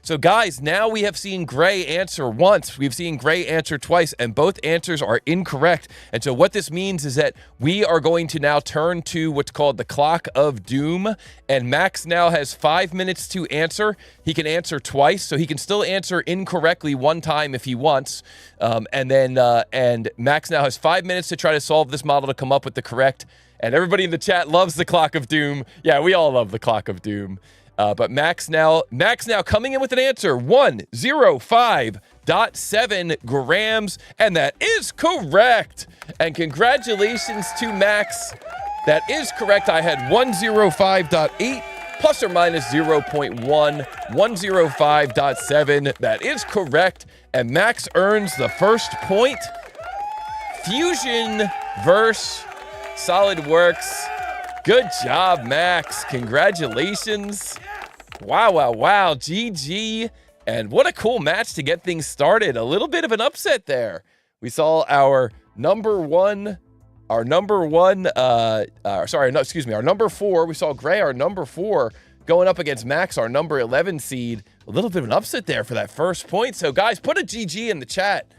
So guys, now we have seen Gray answer once, we've seen Gray answer twice, and both answers are incorrect. And so what this means is that we are going to now turn to what's called the clock of doom, and Max now has 5 minutes to answer. He can answer twice, so he can still answer incorrectly one time if he wants. And Max now has 5 minutes to try to solve this model to come up with the correct. And everybody in the chat loves the clock of doom. Yeah, we all love the clock of doom. But Max now coming in with an answer, 105.7 grams, and that is correct. And congratulations to Max. That is correct. I had 105.8 plus or minus 0.1, 105.7. That is correct. And Max earns the first point. Fusion versus SolidWorks. Good job, Max. Congratulations. Wow. GG. And what a cool number 4 we saw our Gray, our number 4, going up against Max, our number 11 seed. A little bit of an upset there for that first point. So guys, put a GG in the chat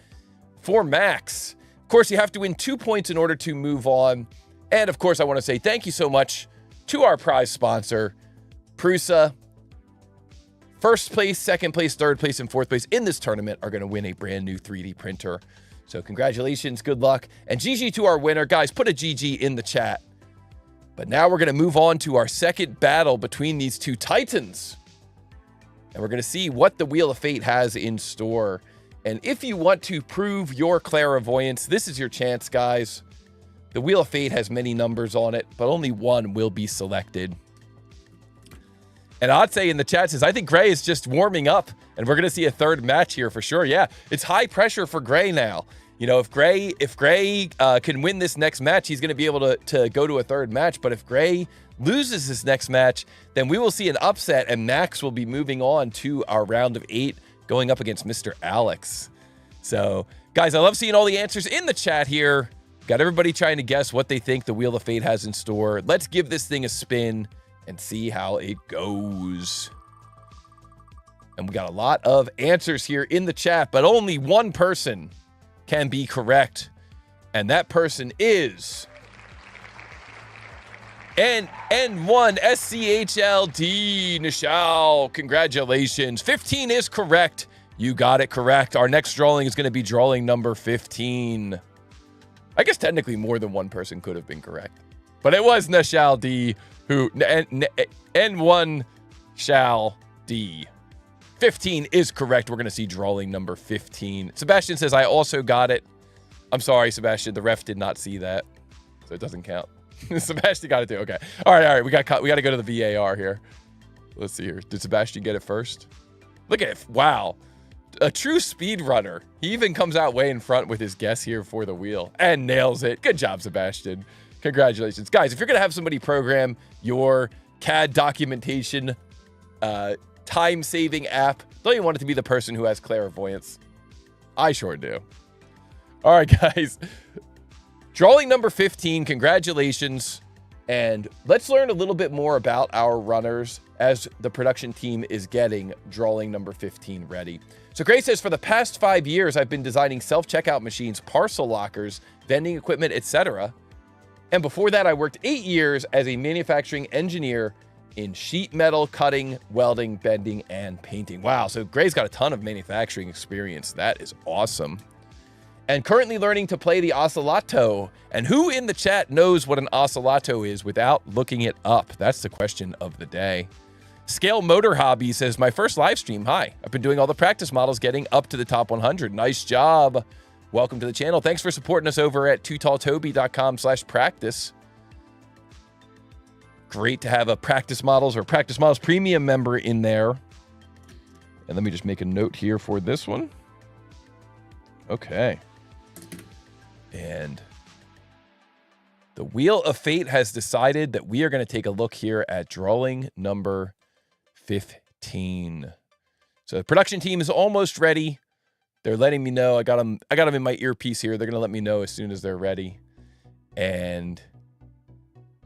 for Max. Of course, you have to win 2 points in order to move on. And of course, I want to say thank you so much to our prize sponsor, Prusa. First place, second place, third place, and fourth place in this tournament are going to win a brand new 3D printer. So congratulations, good luck, and GG to our winner. Guys, put a GG in the chat. But now we're going to move on to our second battle between these two titans. And we're going to see what the Wheel of Fate has in store. And if you want to prove your clairvoyance, this is your chance, guys. The Wheel of Fate has many numbers on it, but only one will be selected. And I'd say in the chat says, I think Gray is just warming up. And we're going to see a third match here for sure. Yeah, it's high pressure for Gray now. You know, if Gray can win this next match, he's going to be able to go to a third match. But if Gray loses this next match, then we will see an upset, and Max will be moving on to our round of 8, going up against Mr. Alex. So, guys, I love seeing all the answers in the chat here. Got everybody trying to guess what they think the Wheel of Fate has in store. Let's give this thing a spin and see how it goes. And we got a lot of answers here in the chat, but only one person can be correct. And that person is N1 SCHLD Nishal. Congratulations. 15 is correct. You got it correct. Our next drawing is going to be drawing number 15. I guess technically more than one person could have been correct. But it was Nishal D who N1 Shall D. 15 is correct. We're going to see drawing number 15. Sebastian says, I also got it. I'm sorry, Sebastian. The ref did not see that, so it doesn't count. Sebastian got it too. Okay. All right. We got to go to the VAR here. Let's see here. Did Sebastian get it first? Look at it. Wow. A true speed runner. He even comes out way in front with his guess here for the wheel and nails it. Good job, Sebastian. Congratulations. Guys, if you're going to have somebody program your CAD documentation time-saving app, don't you want it to be the person who has clairvoyance? I sure do. All right, guys. Drawing number 15, congratulations. And let's learn a little bit more about our runners as the production team is getting drawing number 15 ready. So Gray says, for the past 5 years, I've been designing self-checkout machines, parcel lockers, vending equipment, etc. And before that, I worked 8 years as a manufacturing engineer in sheet metal cutting, welding, bending, and painting. Wow, so Gray's got a ton of manufacturing experience. That is awesome. And currently learning to play the ocellato. And who in the chat knows what an ocellato is without looking it up? That's the question of the day. Scale Motor Hobby says, my first live stream. Hi, I've been doing all the practice models, getting up to the top 100. Nice job. Welcome to the channel. Thanks for supporting us over at tootalltoby.com/practice. Great to have a Practice Models or Practice Models Premium member in there. And let me just make a note here for this one. Okay. And the Wheel of Fate has decided that we are going to take a look here at drawing number 15. So the production team is almost ready. They're letting me know. I got them in my earpiece here. They're going to let me know as soon as they're ready. And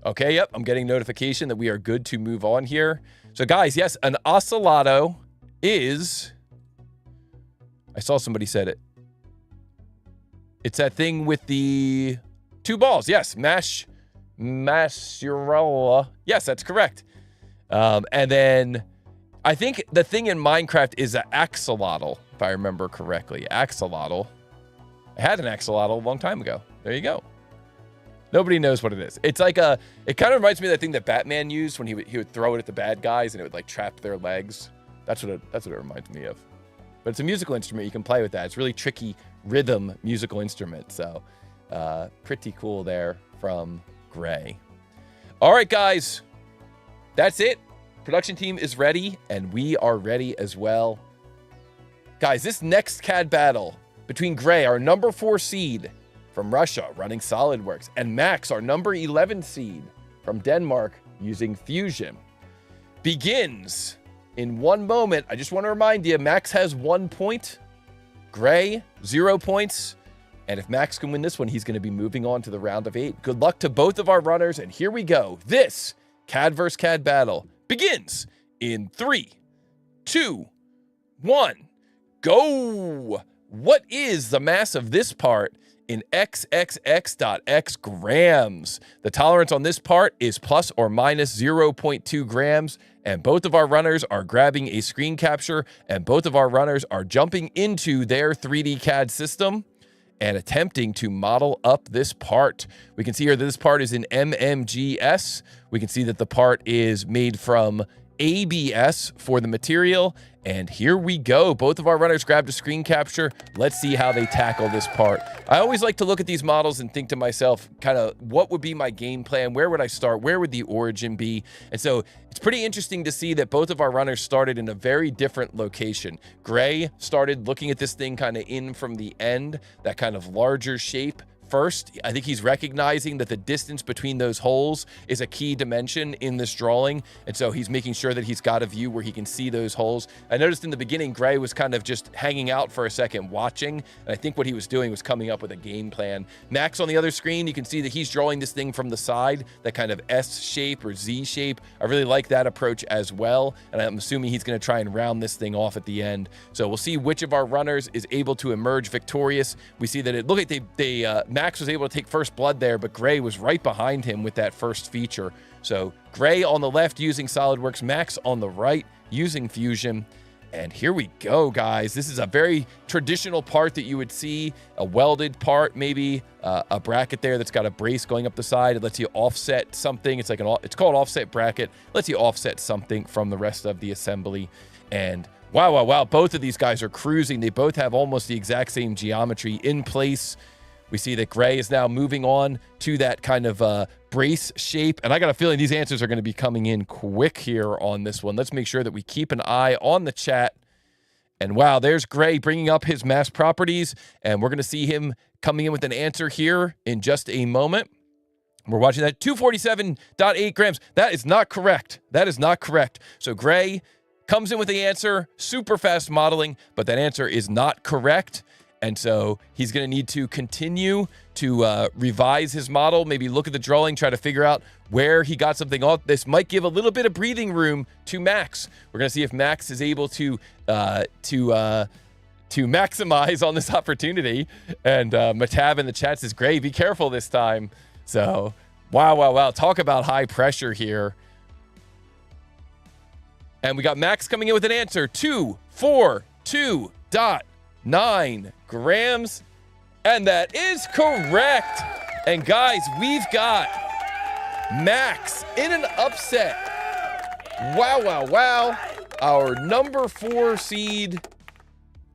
okay, yep, I'm getting notification that we are good to move on here. So guys, yes, an ocellato is, I saw somebody said it. It's that thing with the 2 balls. Yes, Masherella. Yes, that's correct. And then I think the thing in Minecraft is an axolotl, if I remember correctly. Axolotl. I had an axolotl a long time ago. There you go. Nobody knows what it is. It's like it kind of reminds me of that thing that Batman used when he would throw it at the bad guys and it would like trap their legs. That's what it reminds me of. But it's a musical instrument. You can play with that. It's really tricky rhythm musical instrument. So pretty cool there from Gray. All right, guys. That's it. Production team is ready and we are ready as well. Guys, this next CAD battle between Gray, our number 4 seed, from Russia, running SolidWorks, and Max, our number 11 seed from Denmark, using Fusion, begins in 1 moment. I just want to remind you, Max has 1 point, Gray 0 points, and if Max can win this one, he's going to be moving on to the round of 8. Good luck to both of our runners, and here we go. This CAD vs. CAD battle begins in 3, 2, 1, go! What is the mass of this part in XXX.x grams? The tolerance on this part is plus or minus 0.2 grams, and both of our runners are grabbing a screen capture, and both of our runners are jumping into their 3D CAD system and attempting to model up this part. We can see here that this part is in MMGS. We can see that the part is made from ABS for the material And here we go. Both of our runners grabbed a screen capture. Let's see how they tackle this part. I always like to look at these models and think to myself, kind of, what would be my game plan? Where would I start? Where would the origin be? And so it's pretty interesting to see that both of our runners started in a very different location. Gray started looking at this thing kind of in from the end, that kind of larger shape. First, I think he's recognizing that the distance between those holes is a key dimension in this drawing. And so he's making sure that he's got a view where he can see those holes. I noticed in the beginning, Gray was kind of just hanging out for a second, watching. And I think what he was doing was coming up with a game plan. Max on the other screen, you can see that he's drawing this thing from the side, that kind of S shape or Z shape. I really like that approach as well. And I'm assuming he's going to try and round this thing off at the end. So we'll see which of our runners is able to emerge victorious. We see that it looked like Max was able to take first blood there, but Gray was right behind him with that first feature. So Gray on the left using SolidWorks, Max on the right using Fusion. And here we go, guys. This is a very traditional part that you would see, a welded part, maybe a bracket there that's got a brace going up the side. It lets you offset something. It's like it's called offset bracket. Lets you offset something from the rest of the assembly. And wow. Both of these guys are cruising. They both have almost the exact same geometry in place. We see that Gray is now moving on to that kind of brace shape. And I got a feeling these answers are going to be coming in quick here on this one. Let's make sure that we keep an eye on the chat. And wow, there's Gray bringing up his mass properties. And we're going to see him coming in with an answer here in just a moment. We're watching that 247.8 grams. That is not correct. That is not correct. So Gray comes in with the answer, super fast modeling, but that answer is not correct. And so he's going to need to continue to revise his model, maybe look at the drawing, try to figure out where he got something off. This might give a little bit of breathing room to Max. We're going to see if Max is able to maximize on this opportunity. And Matab in the chat says, Gray, be careful this time. So, wow. Talk about high pressure here. And we got Max coming in with an answer, 242.9 grams, and that is correct. And guys, we've got Max in an upset. Wow. Our number 4 seed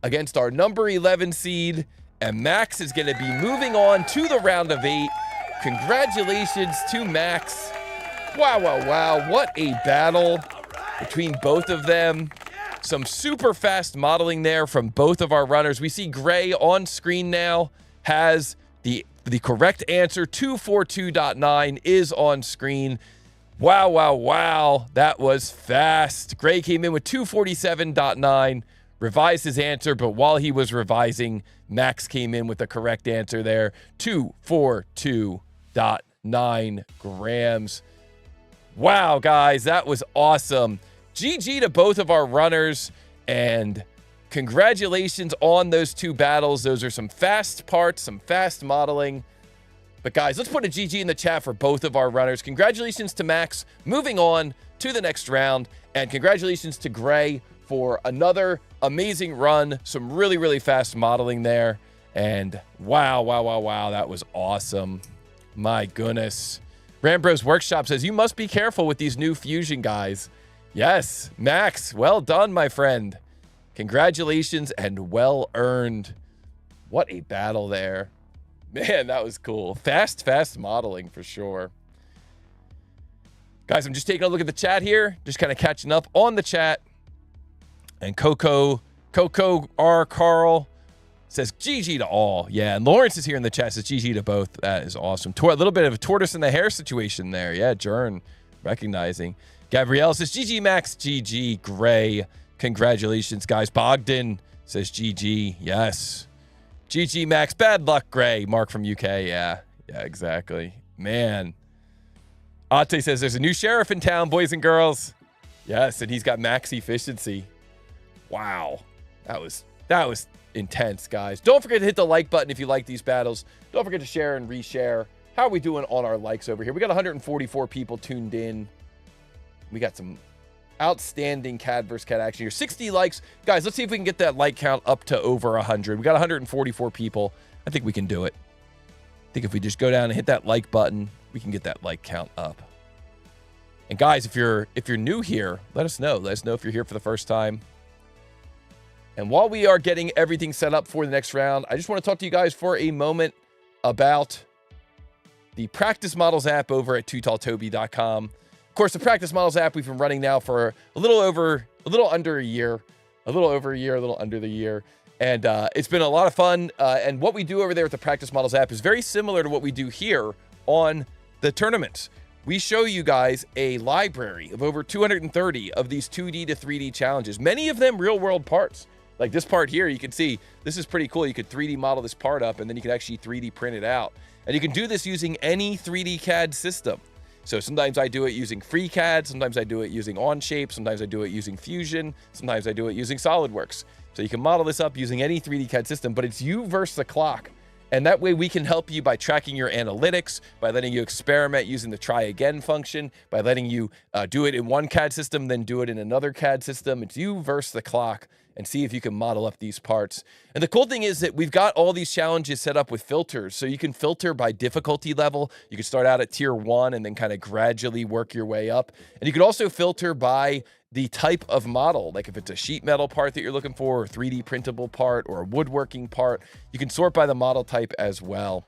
against our number 11 seed, and Max is going to be moving on to the round of 8. Congratulations to Max. Wow. What a battle between both of them. Some super fast modeling there from both of our runners. We see Gray on screen now has the correct answer. 242.9 is on screen. Wow. That was fast. Gray came in with 247.9, revised his answer, but while he was revising, Max came in with the correct answer there. 242.9 grams. Wow, guys, that was awesome. GG to both of our runners, and congratulations on those 2 battles. Those are some fast parts, some fast modeling. But guys, let's put a GG in the chat for both of our runners. Congratulations to Max, moving on to the next round, and congratulations to Gray for another amazing run. Some really fast modeling there, and wow, that was awesome. My goodness. Rambro's Workshop says, you must be careful with these new Fusion guys. Yes, Max, well done, my friend. Congratulations and well earned. What a battle there. Man, that was cool. Fast modeling for sure. Guys, I'm just taking a look at the chat here. Just kind of catching up on the chat. And Coco R. Carl says GG to all. Yeah, and Lawrence is here in the chat, says GG to both. That is awesome. A little bit of a tortoise in the hare situation there. Yeah, Jern recognizing. Gabrielle says, GG Max, GG Gray. Congratulations, guys. Bogdan says GG. Yes. GG Max. Bad luck, Gray. Mark from UK. Yeah, exactly. Man. Ate says, there's a new sheriff in town, boys and girls. Yes, and he's got max efficiency. Wow. That was intense, guys. Don't forget to hit the like button if you like these battles. Don't forget to share and reshare. How are we doing on our likes over here? We got 144 people tuned in. We got some outstanding CAD versus CAD action here. 60 likes. Guys, let's see if we can get that like count up to over 100. We got 144 people. I think we can do it. I think if we just go down and hit that like button, we can get that like count up. And guys, if you're new here, let us know. Let us know if you're here for the first time. And while we are getting everything set up for the next round, I just want to talk to you guys for a moment about the Practice Models app over at toby.com. Of course, the Practice Models app we've been running now for a little under the year. And it's been a lot of fun. And what we do over there with the Practice Models app is very similar to what we do here on the tournaments. We show you guys a library of over 230 of these 2D to 3D challenges, many of them real world parts. Like this part here, you can see this is pretty cool. You could 3D model this part up and then you can actually 3D print it out. And you can do this using any 3D CAD system. So sometimes I do it using FreeCAD, sometimes I do it using Onshape, sometimes I do it using Fusion, sometimes I do it using SolidWorks. So you can model this up using any 3D CAD system, but it's you versus the clock. And that way we can help you by tracking your analytics, by letting you experiment using the try again function, by letting you do it in one CAD system, then do it in another CAD system. It's you versus the clock, and see if you can model up these parts. And the cool thing is that we've got all these challenges set up with filters. So you can filter by difficulty level. You can start out at tier 1 and then kind of gradually work your way up. And you can also filter by the type of model, like if it's a sheet metal part that you're looking for, or 3D printable part, or a woodworking part, you can sort by the model type as well.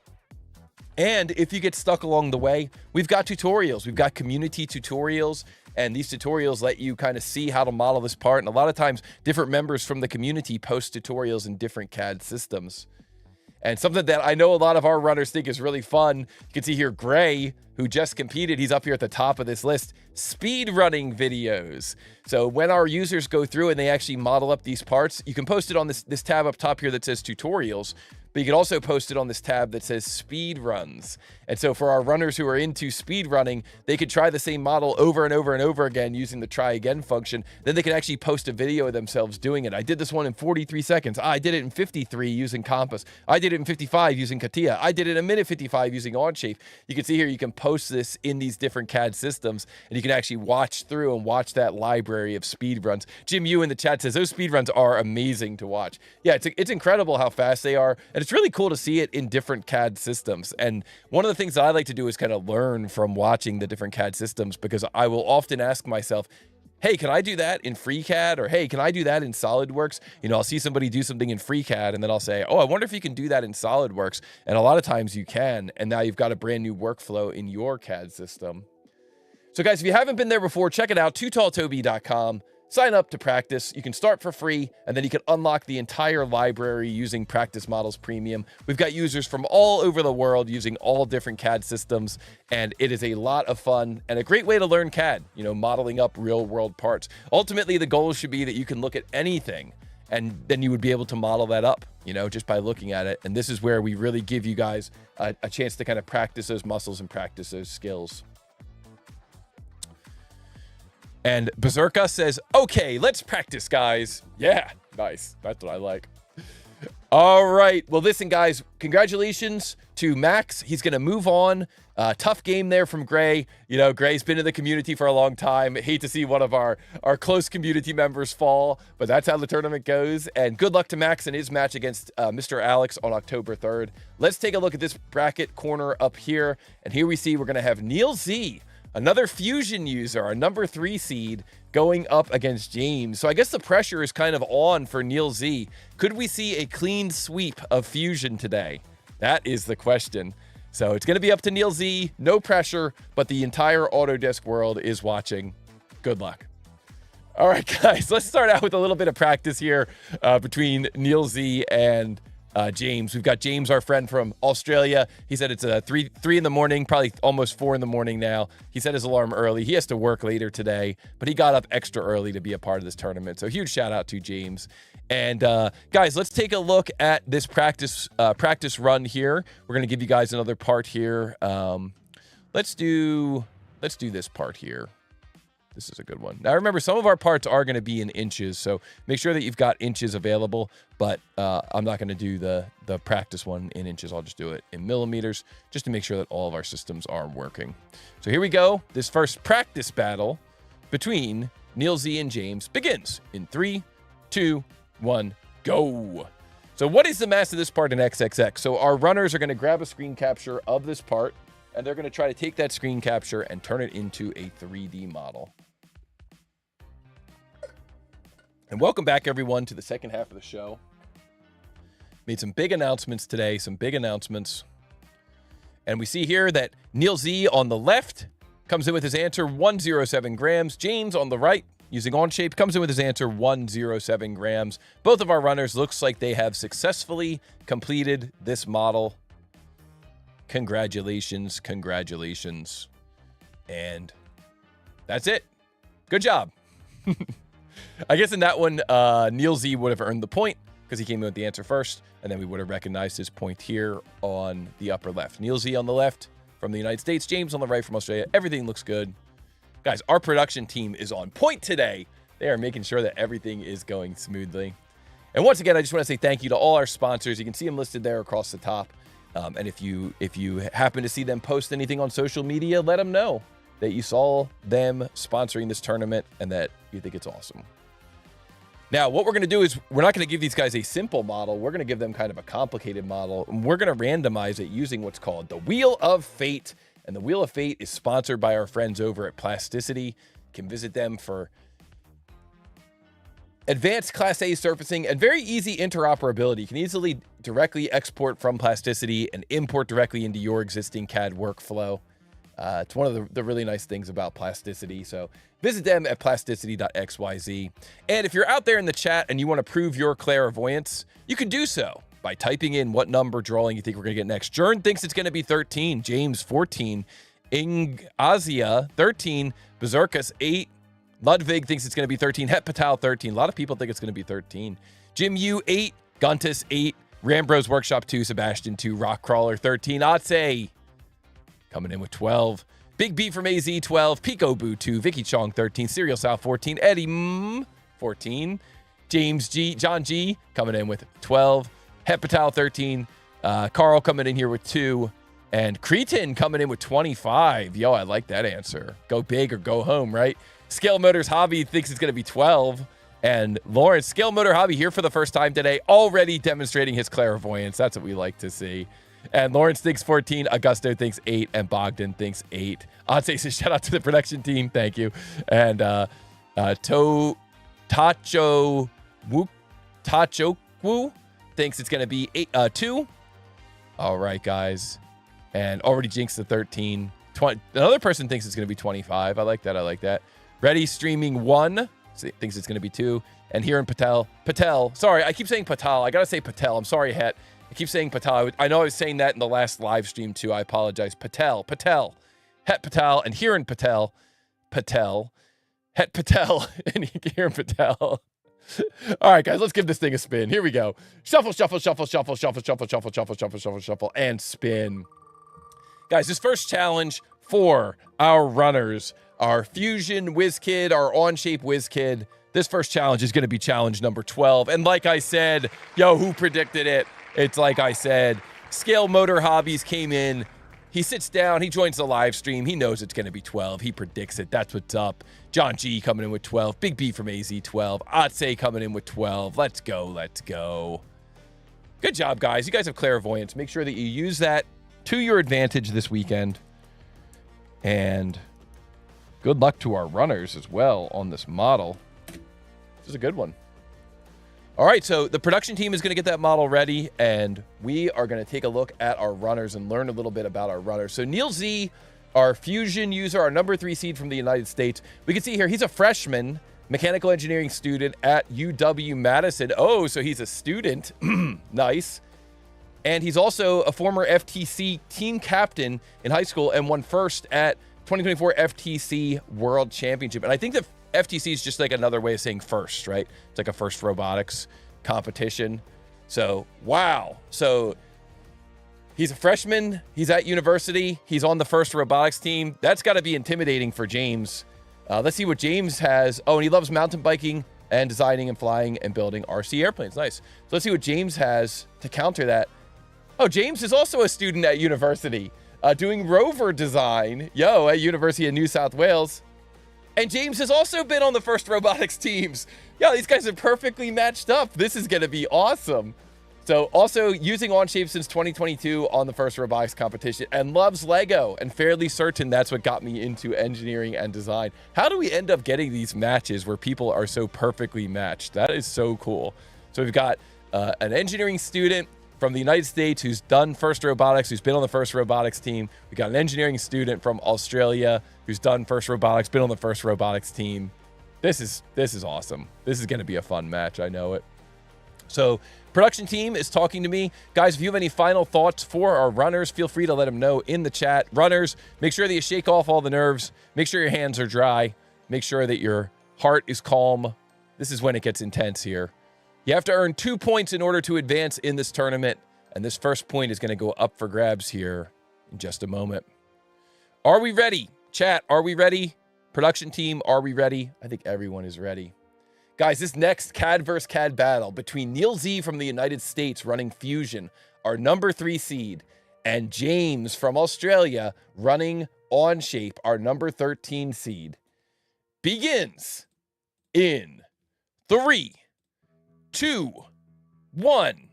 And if you get stuck along the way, we've got tutorials. We've got community tutorials, and these tutorials let you kind of see how to model this part. And a lot of times, different members from the community post tutorials in different CAD systems. And something that I know a lot of our runners think is really fun, you can see here Gray, who just competed, he's up here at the top of this list, speed running videos. So when our users go through and they actually model up these parts, you can post it on this tab up top here that says tutorials, but you can also post it on this tab that says speed runs. And so for our runners who are into speed running, they could try the same model over and over and over again using the try again function. Then they can actually post a video of themselves doing it. I did this one in 43 seconds. I did it in 53 using Compass. I did it in 55 using CATIA. I did it in a minute 55 using Onshape. You can see here, you can post this in these different CAD systems, and you can actually watch through and watch that library of speed runs. Jim Yu in the chat says those speed runs are amazing to watch. Yeah, it's incredible how fast they are, and it's really cool to see it in different CAD systems. And one of the things that I like to do is kind of learn from watching the different CAD systems, because I will often ask myself, hey, can I do that in FreeCAD? Or hey, can I do that in SolidWorks? You know, I'll see somebody do something in FreeCAD and then I'll say, oh, I wonder if you can do that in SolidWorks. And a lot of times you can, and now you've got a brand new workflow in your CAD system. So guys, if you haven't been there before, check it out, toby.com. Sign up to practice. You can start for free, and then you can unlock the entire library using Practice Models Premium. We've got users from all over the world using all different CAD systems, and it is a lot of fun and a great way to learn CAD, you know, modeling up real world parts. Ultimately, the goal should be that you can look at anything, and then you would be able to model that up, you know, just by looking at it. And this is where we really give you guys a chance to kind of practice those muscles and practice those skills. And Berserka says, okay, let's practice, guys. Yeah, nice. That's what I like. All right. Well, listen, guys, congratulations to Max. He's going to move on. Tough game there from Gray. You know, Gray's been in the community for a long time. Hate to see one of our close community members fall, but that's how the tournament goes. And good luck to Max in his match against Mr. Alex on October 3rd. Let's take a look at this bracket corner up here. And here we see we're going to have Neil Z, another Fusion user, our number 3 seed, going up against James. So I guess the pressure is kind of on for Neil Z. Could we see a clean sweep of Fusion today? That is the question. So it's going to be up to Neil Z. No pressure, but the entire Autodesk world is watching. Good luck. All right, guys, let's start out with a little bit of practice here between Neil Z and James. We've got James, our friend from Australia. He said it's 3 in the morning, probably almost 4 in the morning now. He set his alarm early. He has to work later today, but he got up extra early to be a part of this tournament. So huge shout out to James. And guys, let's take a look at this practice run here. We're going to give you guys another part here. Let's do this part here. This is a good one. Now, remember, some of our parts are going to be in inches, so make sure that you've got inches available, but I'm not going to do the practice one in inches. I'll just do it in millimeters, just to make sure that all of our systems are working. So here we go. This first practice battle between Neil Z and James begins in 3, 2, 1, go. So what is the mass of this part in XXX? So our runners are going to grab a screen capture of this part, and they're going to try to take that screen capture and turn it into a 3D model. And welcome back, everyone, to the second half of the show. Made some big announcements today, And we see here that Neil Z on the left comes in with his answer 107 grams. James on the right, using Onshape, comes in with his answer 107 grams. Both of our runners looks like they have successfully completed this model. Congratulations. And that's it. Good job. I guess in that one, Neil Z would have earned the point because he came in with the answer first, and then we would have recognized his point here on the upper left. Neil Z on the left from the United States, James on the right from Australia. Everything looks good. Guys, our production team is on point today. They are making sure that everything is going smoothly. And once again, I just want to say thank you to all our sponsors. You can see them listed there across the top. And if you happen to see them post anything on social media, let them know that you saw them sponsoring this tournament and that you think it's awesome. Now, what we're going to do is we're not going to give these guys a simple model. We're going to give them kind of a complicated model, and we're going to randomize it using what's called the Wheel of Fate. And the Wheel of Fate is sponsored by our friends over at Plasticity. You can visit them for advanced Class A surfacing and very easy interoperability. You can easily directly export from Plasticity and import directly into your existing CAD workflow. It's one of the really nice things about Plasticity. So visit them at plasticity.xyz. And if you're out there in the chat and you want to prove your clairvoyance, you can do so by typing in what number drawing you think we're going to get next. Jern thinks it's going to be 13. James, 14. Ingazia, 13. Berserkus, 8. Ludwig thinks it's going to be 13. Het Patel, 13. A lot of people think it's going to be 13. Jim U, 8. Guntus, 8. Rambros Workshop, 2. Sebastian, 2. Rockcrawler, 13. Otse coming in with 12. Big B from AZ, 12. Pico Boo, 2. Vicky Chong, 13. Serial South, 14. Eddie 14. James G, John G coming in with 12. Het Patel, 13. Carl coming in here with 2. And Cretin coming in with 25. Yo, I like that answer. Go big or go home, right? Scale Motors Hobby thinks it's going to be 12. And Lawrence, Scale Motor Hobby here for the first time today, already demonstrating his clairvoyance. That's what we like to see. And Lawrence thinks 14, Augusto thinks 8, and Bogdan thinks 8. Otse says shout out to the production team. Thank you. And Tachokwu thinks it's going to be 2. All right, guys. And already jinxed the 13. Another person thinks it's going to be 25. I like that. Ready Streaming 1 thinks it's going to be 2. And here in Patel. Sorry, I keep saying Patel. I got to say Patel. I'm sorry, Het. I keep saying Patel. I know I was saying that in the last live stream too. I apologize. Patel. Het Patel. And here in Patel. Het Patel. And here in Patel. All right, guys, let's give this thing a spin. Here we go. Shuffle, and spin. Guys, this first challenge for our runners, our Fusion WizKid, our Onshape WizKid, this first challenge is going to be challenge number 12. And like I said, who predicted it? It's like I said, Scale Motor Hobbies came in. He sits down. He joins the live stream. He knows it's going to be 12. He predicts it. That's what's up. John G coming in with 12. Big B from AZ, 12. Otse coming in with 12. Let's go. Good job, guys. You guys have clairvoyance. Make sure that you use that to your advantage this weekend. And good luck to our runners as well on this model. This is a good one. All right, so the production team is going to get that model ready, and we are going to take a look at our runners and learn a little bit about our runners. So Neil Z, our Fusion user, our number 3 seed from the United States. We can see here he's a freshman mechanical engineering student at UW-Madison. Oh, so he's a student. Nice. And he's also a former FTC team captain in high school and won first at 2024 FTC World Championship. And I think that FTC is just like another way of saying first, right? It's like a first robotics competition. So, wow. So he's a freshman. He's at university. He's on the first robotics team. That's got to be intimidating for James. Let's see what James has. Oh, and he loves mountain biking and designing and flying and building RC airplanes. Nice. So let's see what James has to counter that. Oh, James is also a student at university doing rover design. At University of New South Wales. And James has also been on the first robotics teams. These guys are perfectly matched up. This is going to be awesome. So also using Onshape since 2022 on the first robotics competition, and loves Lego, and fairly certain that's what got me into engineering and design. How do we end up getting these matches where people are so perfectly matched? That is so cool. So we've got an engineering student from the United States who's done FIRST Robotics, who's been on the FIRST Robotics team. We got an engineering student from Australia who's done FIRST Robotics, been on the FIRST Robotics team. This is awesome. This is going to be a fun match. I know it. So production team is talking to me. Guys, if you have any final thoughts for our runners, feel free to let them know in the chat. Runners, make sure that you shake off all the nerves. Make sure your hands are dry. Make sure that your heart is calm. This is when it gets intense here. You have to earn 2 points in order to advance in this tournament, and this first point is going to go up for grabs here in just a moment. Are we ready? Chat, are we ready? Production team, are we ready? I think everyone is ready. Guys, this next CAD vs. CAD battle between Neil Z from the United States running Fusion, our number 3 seed, and James from Australia running Onshape, our number 13 seed, begins in 3, 2, 1,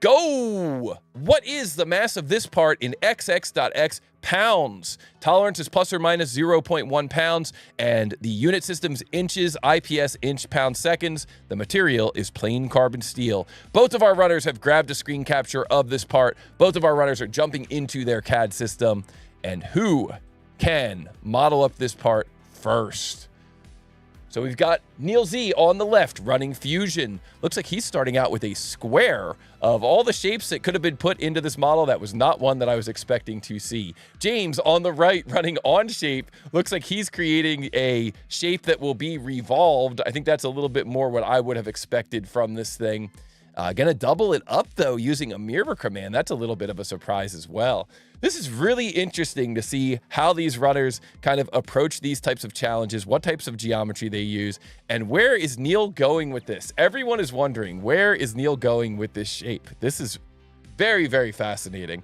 go! What is the mass of this part in XX.X pounds? Tolerance is plus or minus 0.1 pounds, and the unit system's inches, IPS, inch, pound, seconds. The material is plain carbon steel. Both of our runners have grabbed a screen capture of this part. Both of our runners are jumping into their CAD system, and who can model up this part first? So we've got Neil Z on the left running Fusion. Looks like he's starting out with a square. Of all the shapes that could have been put into this model, that was not one that I was expecting to see. James on the right running Onshape. Looks like he's creating a shape that will be revolved. I think that's a little bit more what I would have expected from this thing. Gonna double it up though using a mirror command. That's a little bit of a surprise as well. This is really interesting to see how these runners kind of approach these types of challenges, what types of geometry they use, and where is Neil going with this? Everyone is wondering, where is Neil going with this shape? This is very, very fascinating.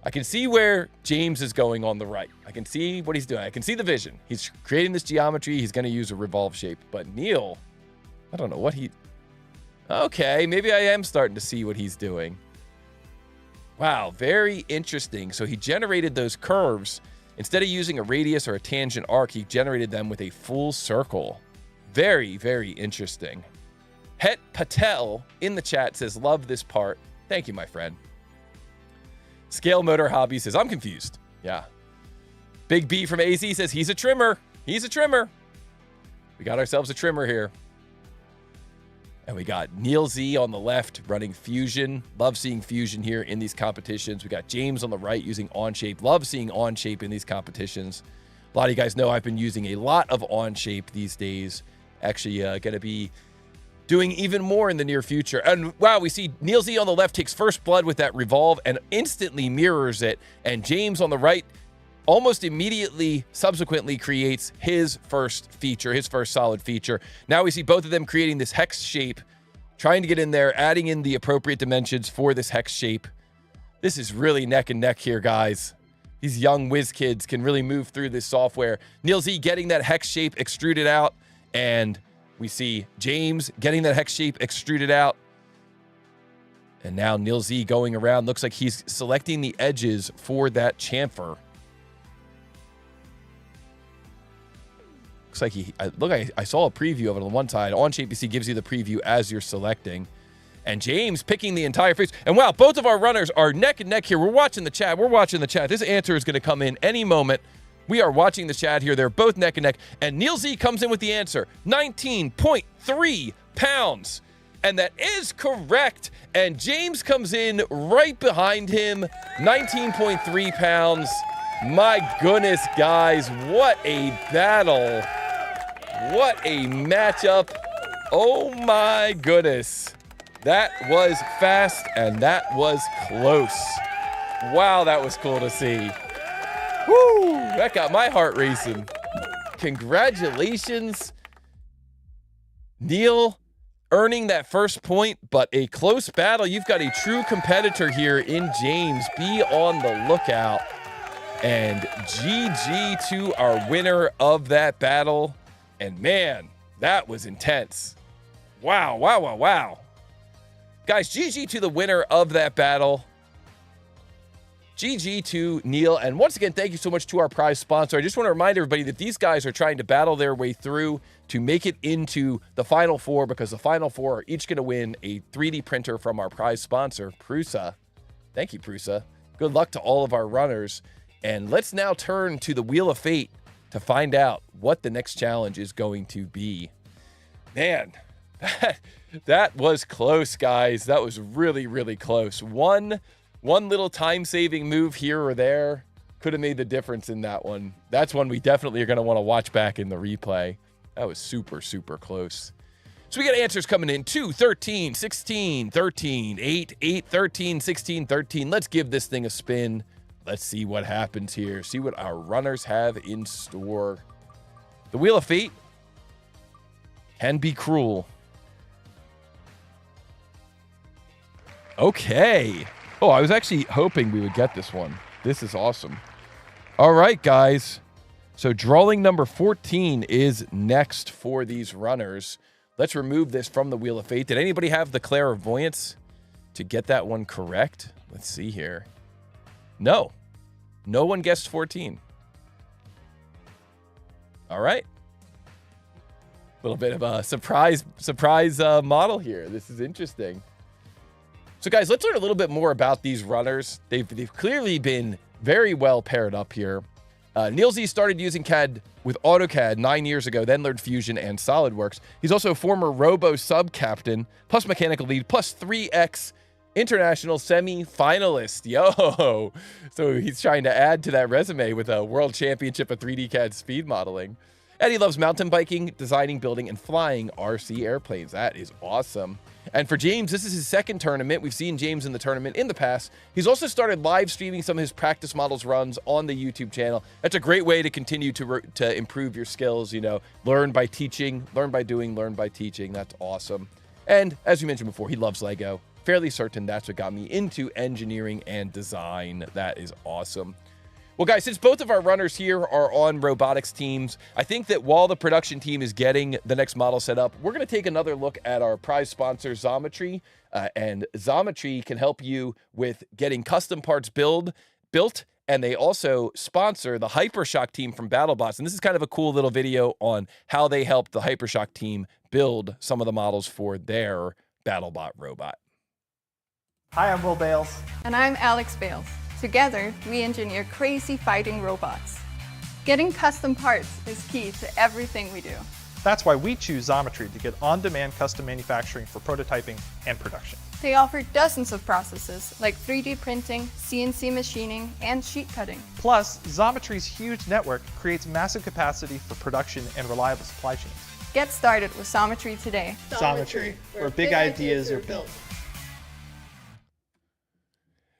I can see where James is going on the right. I can see what he's doing. I can see the vision. He's creating this geometry. He's gonna use a revolve shape, but Neil, I don't know what he... Okay, maybe I am starting to see what he's doing. Wow, very interesting. So he generated those curves. Instead of using a radius or a tangent arc, he generated them with a full circle. Very, very interesting. Het Patel in the chat says, love this part. Thank you, my friend. Scale Motor Hobby says, I'm confused. Yeah. Big B from AZ says, he's a trimmer. He's a trimmer. We got ourselves a trimmer here. And we got Neil Z on the left running Fusion. Love seeing Fusion here in these competitions. We got James on the right using Onshape. Love seeing Onshape in these competitions. A lot of you guys know I've been using a lot of Onshape these days. Actually, going to be doing even more in the near future. And wow, we see Neil Z on the left takes first blood with that revolve and instantly mirrors it. And James on the right almost immediately subsequently creates his first feature, his first solid feature. Now we see both of them creating this hex shape, trying to get in there, adding in the appropriate dimensions for this hex shape. This is really neck and neck here, guys. These young whiz kids can really move through this software. Neil Z getting that hex shape extruded out, and we see James getting that hex shape extruded out. And now Neil Z going around. Looks like he's selecting the edges for that chamfer. Looks like I saw a preview of it on one side. Onshape, you see, gives you the preview as you're selecting. And James picking the entire face. And wow, both of our runners are neck and neck here. We're watching the chat. We're watching the chat. This answer is going to come in any moment. We are watching the chat here. They're both neck and neck. And Neil Z comes in with the answer. 19.3 pounds. And that is correct. And James comes in right behind him. 19.3 pounds. My goodness, guys. What a battle. What a matchup. Oh my goodness. That was fast and that was close. Wow, that was cool to see. Woo, that got my heart racing. Congratulations, Neil, earning that first point, but a close battle. You've got a true competitor here in James. Be on the lookout. And GG to our winner of that battle. And man, that was intense. Wow, wow, wow, wow. Guys, GG to the winner of that battle. GG to Neil. And once again, thank you so much to our prize sponsor. I just want to remind everybody that these guys are trying to battle their way through to make it into the Final Four, because the Final Four are each going to win a 3D printer from our prize sponsor, Prusa. Thank you, Prusa. Good luck to all of our runners. And let's now turn to the Wheel of Fate to find out what the next challenge is going to be. Man, that was close, guys. That was really, really close. One little time-saving move here or there could have made the difference in that one. That's one we definitely are going to want to watch back in the replay. That was super, super close. So we got answers coming in. 2, 13, 16, 13, 8, 8, 13, 16, 13. Let's give this thing a spin. Let's see what happens here. See what our runners have in store. The Wheel of Fate can be cruel. Okay. Oh, I was actually hoping we would get this one. This is awesome. All right, guys. So drawing number 14 is next for these runners. Let's remove this from the Wheel of Fate. Did anybody have the clairvoyance to get that one correct? Let's see here. No. No one guessed 14. All right. A little bit of a surprise model here. This is interesting. So guys, let's learn a little bit more about these runners. They've clearly been very well paired up here. Neil Z started using CAD with AutoCAD 9 years ago, then learned Fusion and SolidWorks. He's also a former Robo sub-captain, plus mechanical lead, plus 3X international semi-finalist. Yo! So he's trying to add to that resume with a world championship of 3D CAD speed modeling. And he loves mountain biking, designing, building, and flying RC airplanes. That is awesome. And for James, this is his second tournament. We've seen James in the tournament in the past. He's also started live streaming some of his practice models runs on the YouTube channel. That's a great way to continue to improve your skills, you know, learn by teaching, learn by doing, learn by teaching. That's awesome. And as you mentioned before, he loves Lego. Fairly certain that's what got me into engineering and design. That is awesome. Well, guys, since both of our runners here are on robotics teams, I think that while the production team is getting the next model set up, we're going to take another look at our prize sponsor, Xometry. And Xometry can help you with getting custom parts built, and they also sponsor the Hypershock team from BattleBots. And this is kind of a cool little video on how they helped the Hypershock team build some of the models for their BattleBot robot. Hi, I'm Will Bales. And I'm Alex Bales. Together, we engineer crazy fighting robots. Getting custom parts is key to everything we do. That's why we choose Xometry to get on-demand custom manufacturing for prototyping and production. They offer dozens of processes like 3D printing, CNC machining, and sheet cutting. Plus, Xometry's huge network creates massive capacity for production and reliable supply chains. Get started with Xometry today. Xometry, where big ideas are built.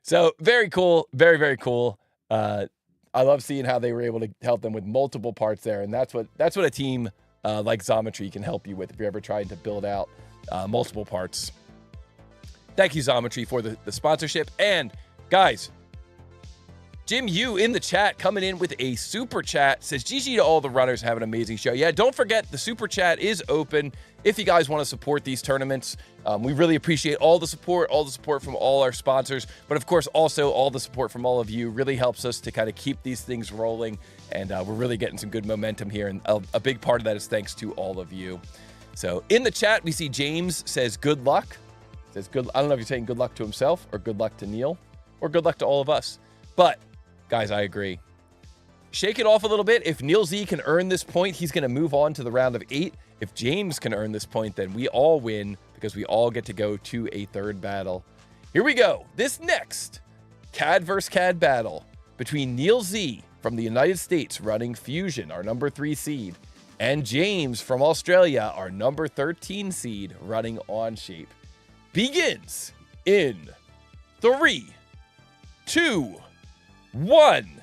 So very cool, very, very cool. I love seeing how they were able to help them with multiple parts there, and that's what a team like Xometry can help you with if you're ever trying to build out multiple parts. Thank you, Xometry, for the sponsorship. And guys, Jim Yu in the chat coming in with a super chat says, GG to all the runners, have an amazing show. Yeah, don't forget the super chat is open if you guys want to support these tournaments. We really appreciate all the support from all our sponsors, but of course also all the support from all of you really helps us to kind of keep these things rolling, and we're really getting some good momentum here, and a big part of that is thanks to all of you. So in the chat, we see James says good luck. Says good. I don't know if you're saying good luck to himself or good luck to Neil or good luck to all of us, but guys, I agree. Shake it off a little bit. If Neil Z can earn this point, he's going to move on to the round of 8. If James can earn this point, then we all win because we all get to go to a third battle. Here we go. This next CAD versus CAD battle between Neil Z from the United States running Fusion, our number 3 seed, and James from Australia, our number 13 seed running Onshape, begins in 3, 2, 1,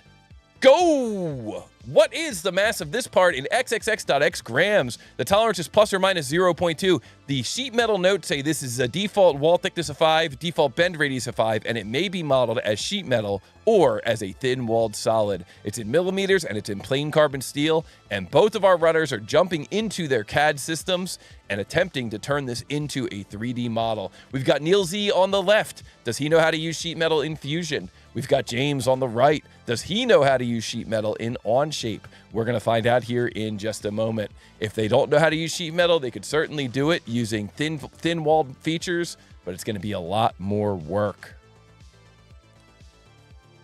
go! What is the mass of this part in XXX.X grams? The tolerance is plus or minus 0.2. The sheet metal notes say this is a default wall thickness of 5, default bend radius of 5, and it may be modeled as sheet metal or as a thin-walled solid. It's in millimeters and it's in plain carbon steel, and both of our runners are jumping into their CAD systems and attempting to turn this into a 3D model. We've got Neil Z on the left. Does he know how to use sheet metal in Fusion? We've got James on the right. Does he know how to use sheet metal in Onshape? We're going to find out here in just a moment. If they don't know how to use sheet metal, they could certainly do it using thin-walled features, but it's going to be a lot more work.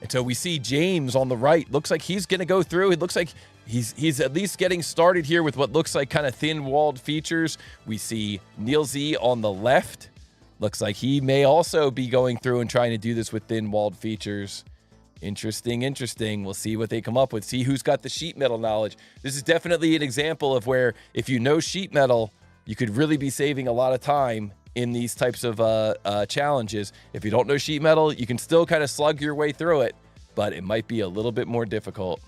And so we see James on the right. Looks like he's going to go through. It looks like he's at least getting started here with what looks like kind of thin-walled features. We see Neil Z on the left. Looks like he may also be going through and trying to do this with thin-walled features. Interesting. We'll see what they come up with. See who's got the sheet metal knowledge. This is definitely an example of where if you know sheet metal, you could really be saving a lot of time in these types of challenges. If you don't know sheet metal, you can still kind of slug your way through it, but it might be a little bit more difficult.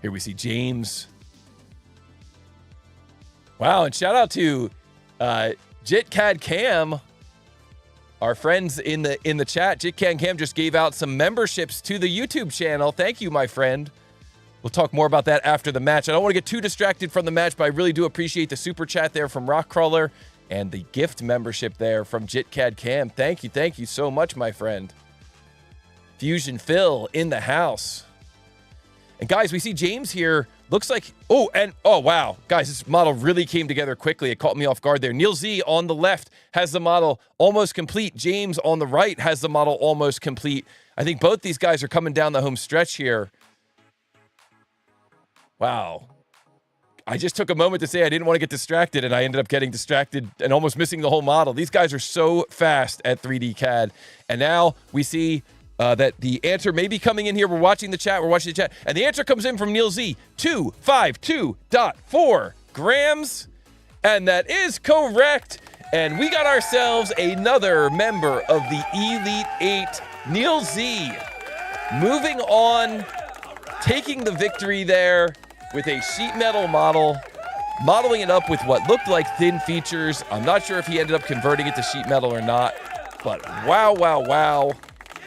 Here we see James. Wow, and shout out to JitCAD Cam, our friends in the chat. JitCAD Cam just gave out some memberships to the YouTube channel. Thank you, my friend. We'll talk more about that after the match. I don't want to get too distracted from the match, but I really do appreciate the super chat there from Rockcrawler and the gift membership there from JitCAD Cam. Thank you so much, my friend. Fusion Phil in the house. And guys, we see James here. Looks like, oh wow. Guys, this model really came together quickly. It caught me off guard there. Neil Z on the left has the model almost complete. James on the right has the model almost complete. I think both these guys are coming down the home stretch here. Wow. I just took a moment to say I didn't want to get distracted, and I ended up getting distracted and almost missing the whole model. These guys are so fast at 3D CAD. And now we see that the answer may be coming in here. We're watching the chat. And the answer comes in from Neil Z, 252.4 grams. And that is correct. And we got ourselves another member of the Elite 8, Neil Z. Moving on, taking the victory there with a sheet metal model, modeling it up with what looked like thin features. I'm not sure if he ended up converting it to sheet metal or not, but wow.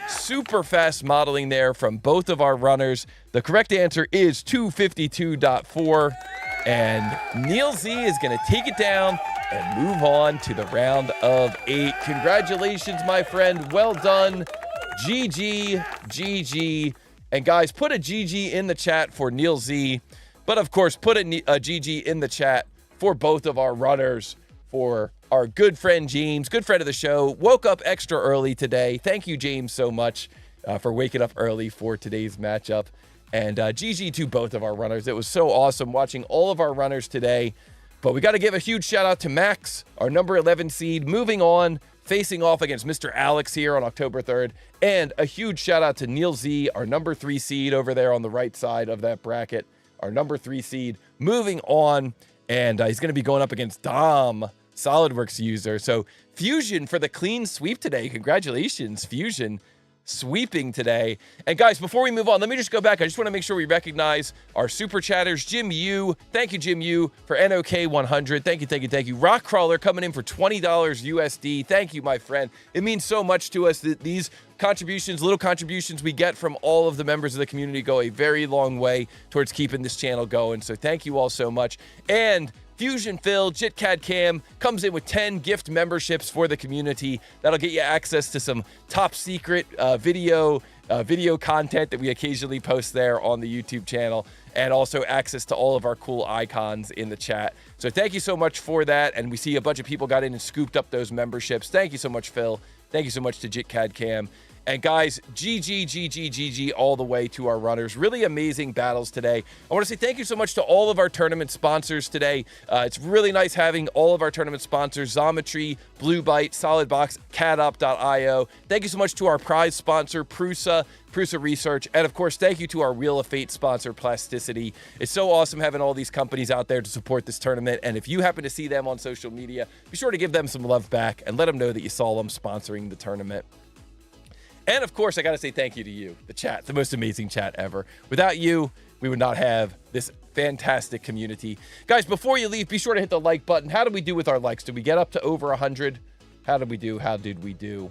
Super fast modeling there from both of our runners. The correct answer is 252.4, and Neil Z is going to take it down and move on to the round of 8. Congratulations, my friend. Well done. GG. And guys, put a GG in the chat for Neil Z, but of course, put a GG in the chat for both of our runners, for our good friend James, good friend of the show, woke up extra early today. Thank you, James, so much for waking up early for today's matchup. And GG to both of our runners. It was so awesome watching all of our runners today. But we got to give a huge shout out to Max, our number 11 seed, moving on, facing off against Mr. Alex here on October 3rd. And a huge shout out to Neil Z, our number 3 seed over there on the right side of that bracket. Our number 3 seed moving on. And he's going to be going up against Dom, SolidWorks user. So Fusion for the clean sweep today. Congratulations, Fusion, sweeping today. And guys, before we move on, let me just go back. I just want to make sure we recognize our super chatters. Jim Yu, thank you, Jim Yu, for NOK 100. Thank you. Rockcrawler coming in for $20 USD. Thank you, my friend. It means so much to us that these contributions, little contributions we get from all of the members of the community go a very long way towards keeping this channel going. So thank you all so much. And Fusion Phil, JitCAD Cam comes in with 10 gift memberships for the community. That'll get you access to some top secret video content that we occasionally post there on the YouTube channel, and also access to all of our cool icons in the chat. So thank you so much for that. And we see a bunch of people got in and scooped up those memberships. Thank you so much, Phil. Thank you so much to JitCAD Cam. And guys, GG all the way to our runners. Really amazing battles today. I want to say thank you so much to all of our tournament sponsors today. It's really nice having all of our tournament sponsors: Xometry, Byte, Solidbox, CADup.io. Thank you so much to our prize sponsor, Prusa Research. And of course, thank you to our Wheel of Fate sponsor, Plasticity. It's so awesome having all these companies out there to support this tournament. And if you happen to see them on social media, be sure to give them some love back and let them know that you saw them sponsoring the tournament. And of course, I got to say thank you to you, the chat, the most amazing chat ever. Without you, we would not have this fantastic community. Guys, before you leave, be sure to hit the like button. How did we do with our likes? Did we get up to over 100? How did we do? How did we do?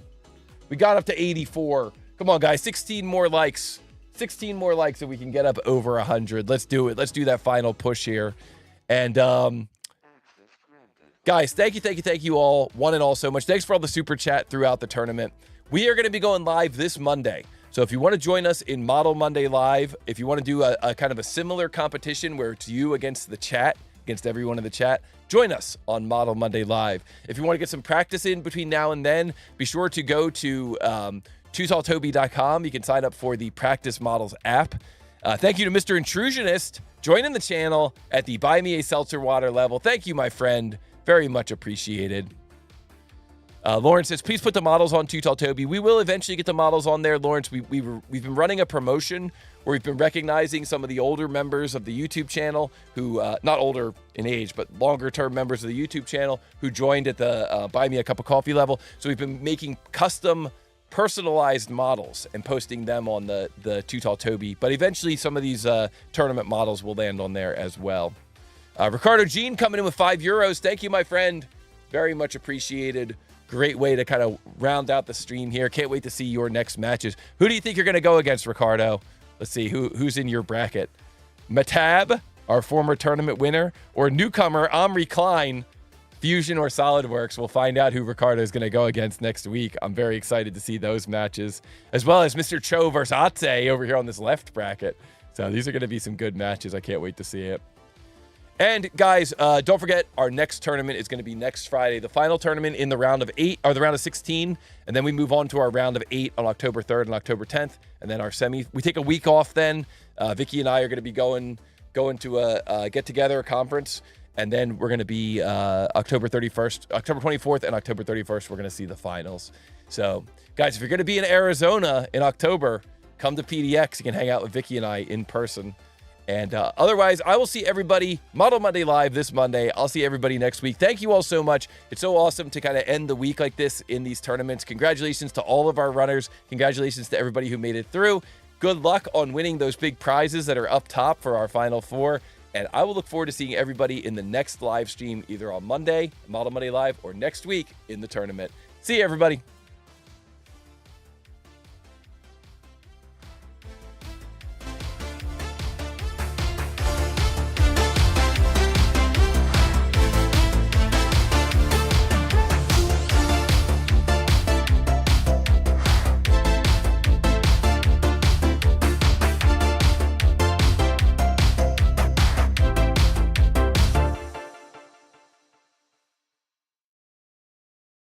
We got up to 84. Come on, guys. 16 more likes. 16 more likes so we can get up over 100. Let's do it. Let's do that final push here. And, guys, thank you all, one and all, so much. Thanks for all the super chat throughout the tournament. We are going to be going live this Monday. So if you want to join us in Model Monday Live, if you want to do a kind of a similar competition where it's you against the chat, against everyone in the chat, join us on Model Monday Live. If you want to get some practice in between now and then, be sure to go to TooTallToby.com. You can sign up for the Practice Models app. Thank you to Mr. Intrusionist joining the channel at the Buy Me a Seltzer Water level. Thank you, my friend. Very much appreciated. Lawrence says, please put the models on Too Tall Toby. We will eventually get the models on there, Lawrence. We've been running a promotion where we've been recognizing some of the older members of the YouTube channel who, not older in age, but longer-term members of the YouTube channel who joined at the Buy Me a Cup of Coffee level. So we've been making custom personalized models and posting them on the Too Tall Toby. But eventually some of these tournament models will land on there as well. Ricardo Jean coming in with €5. Thank you, my friend. Very much appreciated. Great way to kind of round out the stream here. Can't wait to see your next matches. Who do you think you're going to go against, Ricardo? Let's see who's in your bracket. Matab, our former tournament winner, or newcomer Omri Klein, Fusion or SolidWorks. We'll find out who Ricardo is going to go against next week. I'm very excited to see those matches, as well as Mr. Cho versus Atse over here on this left bracket. So these are going to be some good matches. I can't wait to see it. And guys, don't forget, our next tournament is going to be next Friday. The final tournament in the round of 8, or the round of 16. And then we move on to our round of 8 on October 3rd and October 10th. And then our semi. We take a week off then. Vicky and I are going to be going to a get-together, a conference. And then we're going to be October 31st, October 24th and October 31st, we're going to see the finals. So, guys, if you're going to be in Arizona in October, come to PDX. You can hang out with Vicky and I in person. And otherwise, I will see everybody Model Monday Live this Monday. I'll see everybody next week. Thank you all so much. It's so awesome to kind of end the week like this in these tournaments. Congratulations to all of our runners. Congratulations to everybody who made it through. Good luck on winning those big prizes that are up top for our Final Four. And I will look forward to seeing everybody in the next live stream, either on Monday, Model Monday Live, or next week in the tournament. See you, everybody.